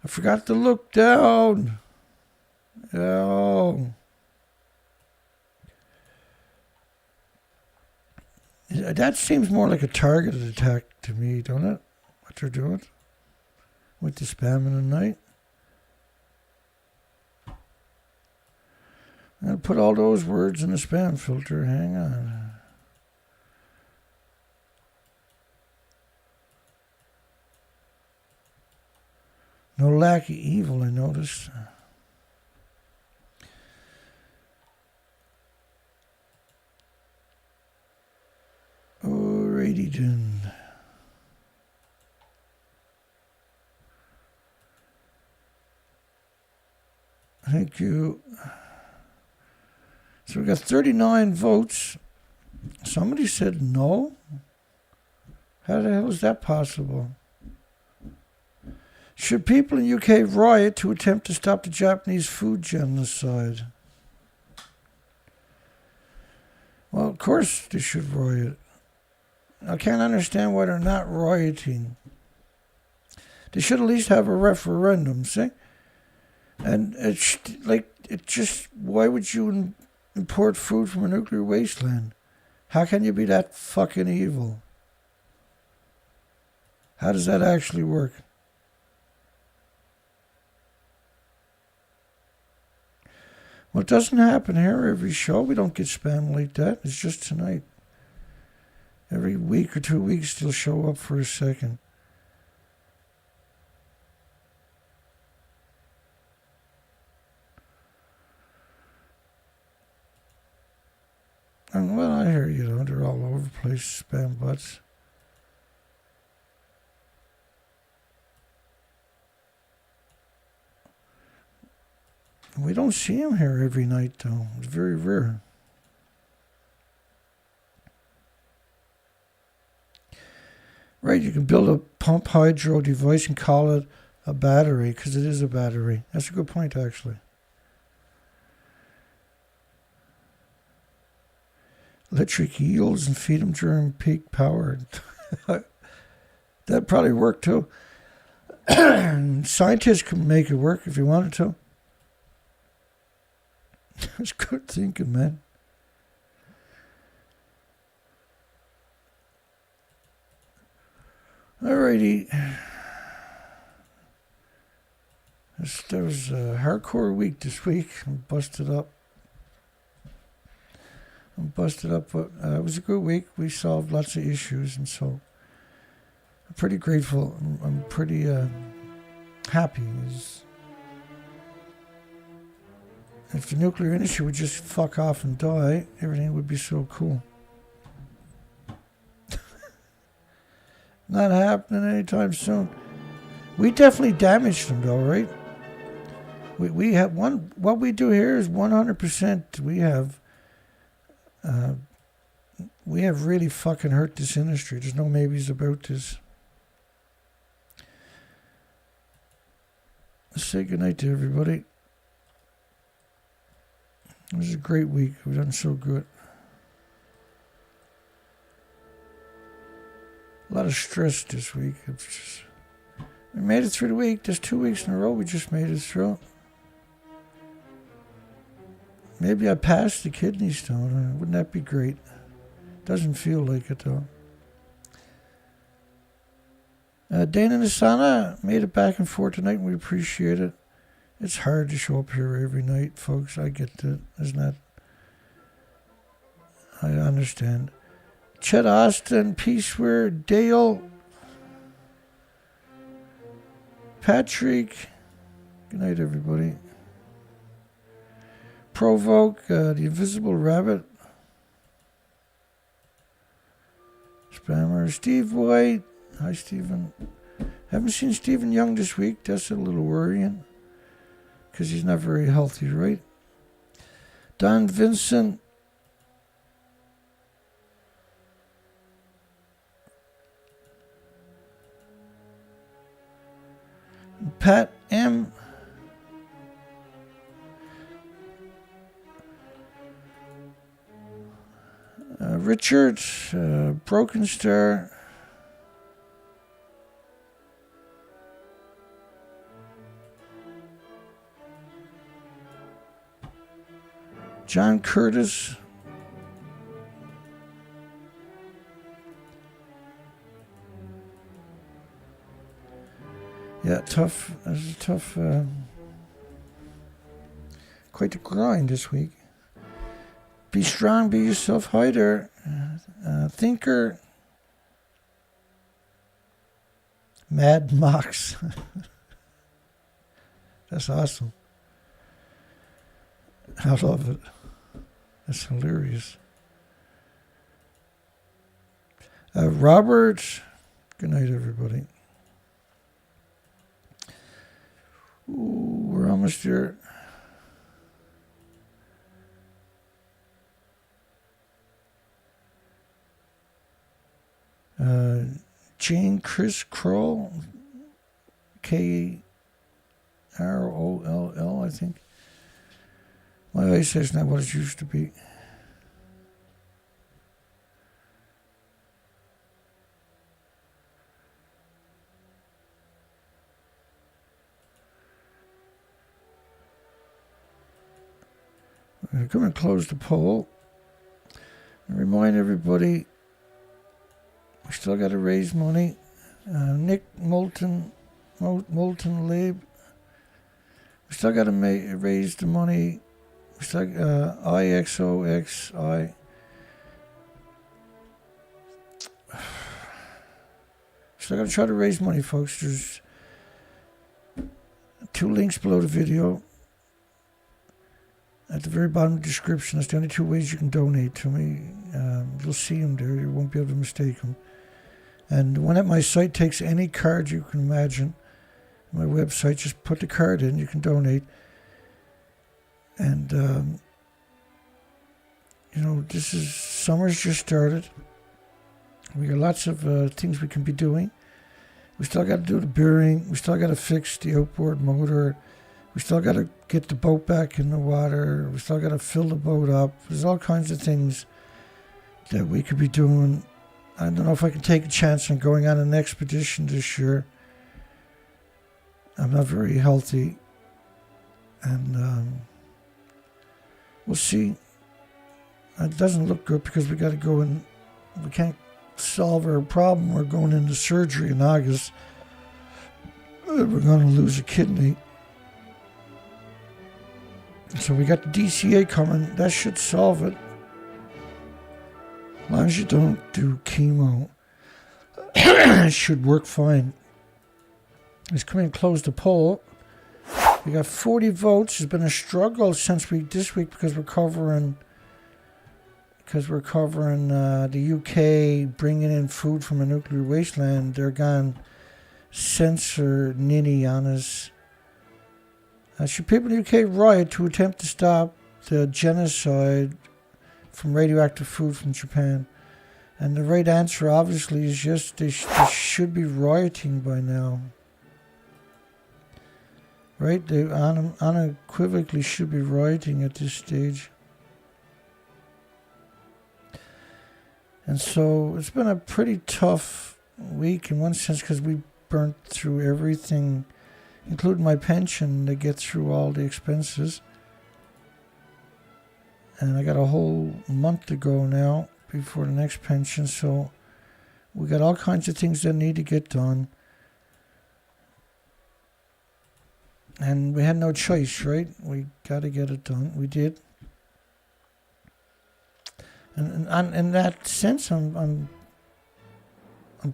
S1: I forgot to look down. Oh. That seems more like a targeted attack to me, don't it? What they're doing with the spamming at night. I'll put all those words in the spam filter. Hang on. No lack of evil, I noticed. Alrighty then. Thank you. So we got 39 votes. Somebody said no. How the hell is that possible? Should people in UK riot to attempt to stop the Japanese food genocide? Well, of course they should riot. I can't understand why they're not rioting. They should at least have a referendum, see? And it's why would you import food from a nuclear wasteland? How can you be that fucking evil? How does that actually work? Well, it doesn't happen here every show. We don't get spam like that. It's just tonight. Every week or 2 weeks, they'll show up for a second. And well, I hear you know, they're all over the place, spam bots. We don't see them here every night, though. It's very rare. Right, you can build a pump hydro device and call it a battery, because it is a battery. That's a good point, actually. Electric eels and feed them during peak power. That'd probably work, too. Scientists can make it work if you wanted to. That's good thinking, man. Alrighty. There was a hardcore week this week. I'm busted up. But it was a good week. We solved lots of issues, and so I'm pretty grateful. I'm pretty happy. If the nuclear industry would just fuck off and die, everything would be so cool. Not happening anytime soon. We definitely damaged them, though, right? We have one. What we do here is 100%. We have really fucking hurt this industry. There's no maybes about this. Let's say goodnight to everybody. It was a great week. We've done so good. A lot of stress this week. It's just We made it through the week. There's 2 weeks in a row we just made it through. Maybe I passed the kidney stone. Wouldn't that be great? Doesn't feel like it though. Dana Nisana made it back and forth tonight, and we appreciate it. It's hard to show up here every night, folks. I get that. Isn't that? I understand. Chet Austin, Peaceware, Dale, Patrick. Good night, everybody. Provoke, the Invisible Rabbit. Spammer, Steve White. Hi, Stephen. Haven't seen Stephen Young this week. That's a little worrying. Because he's not very healthy, right? Don Vincent. Pat M. Richard, Broken Star. John Curtis. Yeah, tough. That's a tough. Quite the grind this week. Be strong, be yourself. Hi there. Thinker. Mad Mox. That's awesome. I love it. That's hilarious. Robert. Good night, everybody. Ooh, we're almost there. Jane Chris Kroll, Kroll, I think. My eyesight's not what it used to be. I'm going to close the poll and remind everybody we still got to raise money. Nick Moulton Labe. We still got to raise the money. We still IXOXI. Still got to try to raise money, folks. There's 2 links below the video. At the very bottom of the description, that's the only 2 ways you can donate to me. You'll see them there. You won't be able to mistake them. And when at my site takes any card you can imagine, my website, just put the card in, you can donate. And, this is, summer's just started. We got lots of things we can be doing. We still got to do the bearing. We still got to fix the outboard motor. We still got to get the boat back in the water. We still got to fill the boat up. There's all kinds of things that we could be doing. I don't know if I can take a chance on going on an expedition this year. I'm not very healthy. And we'll see. It doesn't look good because we got to go in. We can't solve our problem. We're going into surgery in August. We're going to lose a kidney. So we got the DCA coming. That should solve it. As long as you don't do chemo, it should work fine. Let's come in and close the poll. We got 40 votes. It's been a struggle since this week because we're covering the UK bringing in food from a nuclear wasteland. They're gone censor ninny on us. Should people in the UK riot to attempt to stop the genocide from radioactive food from Japan? And the right answer, obviously, is yes, they should be rioting by now. Right? They unequivocally should be rioting at this stage. And so it's been a pretty tough week in one sense because we burnt through everything, including my pension, to get through all the expenses. And I got a whole month to go now before the next pension, so we got all kinds of things that need to get done. And we had no choice, right? We got to get it done. We did. And in that sense, I'm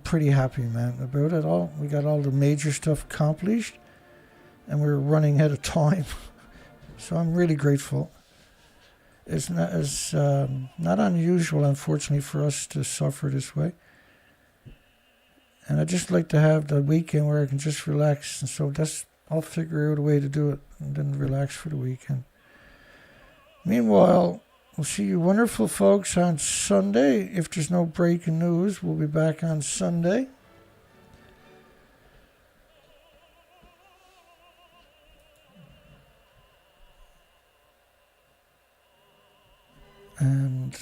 S1: pretty happy, man, about it all. We got all the major stuff accomplished, and we're running out of time. So I'm really grateful. It's not unusual, unfortunately, for us to suffer this way. And I just like to have the weekend where I can just relax. And so I'll figure out a way to do it and then relax for the weekend. Meanwhile, we'll see you wonderful folks on Sunday. If there's no breaking news, we'll be back on Sunday. And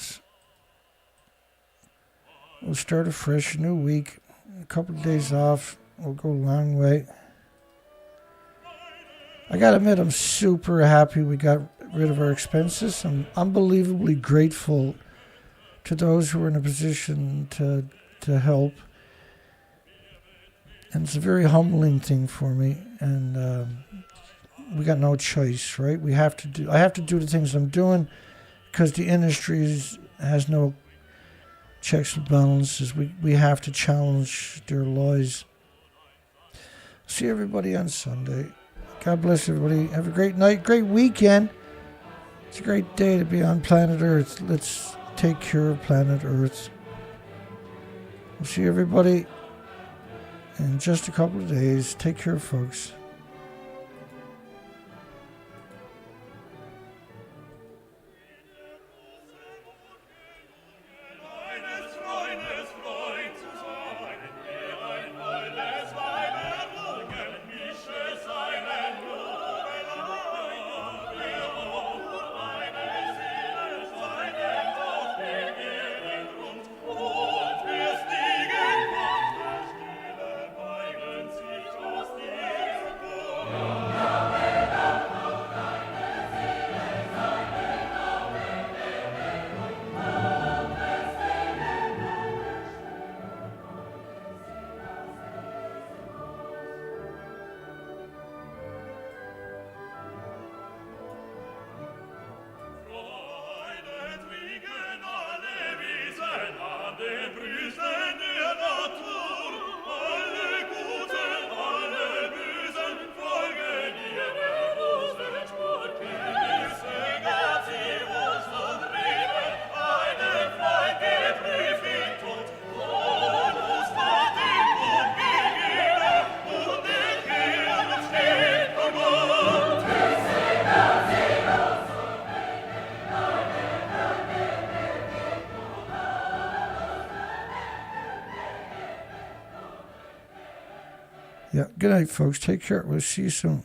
S1: we'll start a fresh new week. A couple of days off will go a long way. I gotta admit, I'm super happy we got rid of our expenses. I'm unbelievably grateful to those who are in a position to help. And it's a very humbling thing for me. And we got no choice, right? I have to do the things I'm doing because the industry has no checks and balances. We have to challenge their lies. See everybody on Sunday. God bless everybody. Have a great night, great weekend. It's a great day to be on planet Earth. Let's take care of planet Earth. We'll see everybody in just a couple of days. Take care, folks. Yeah, good night, folks. Take care. We'll see you soon.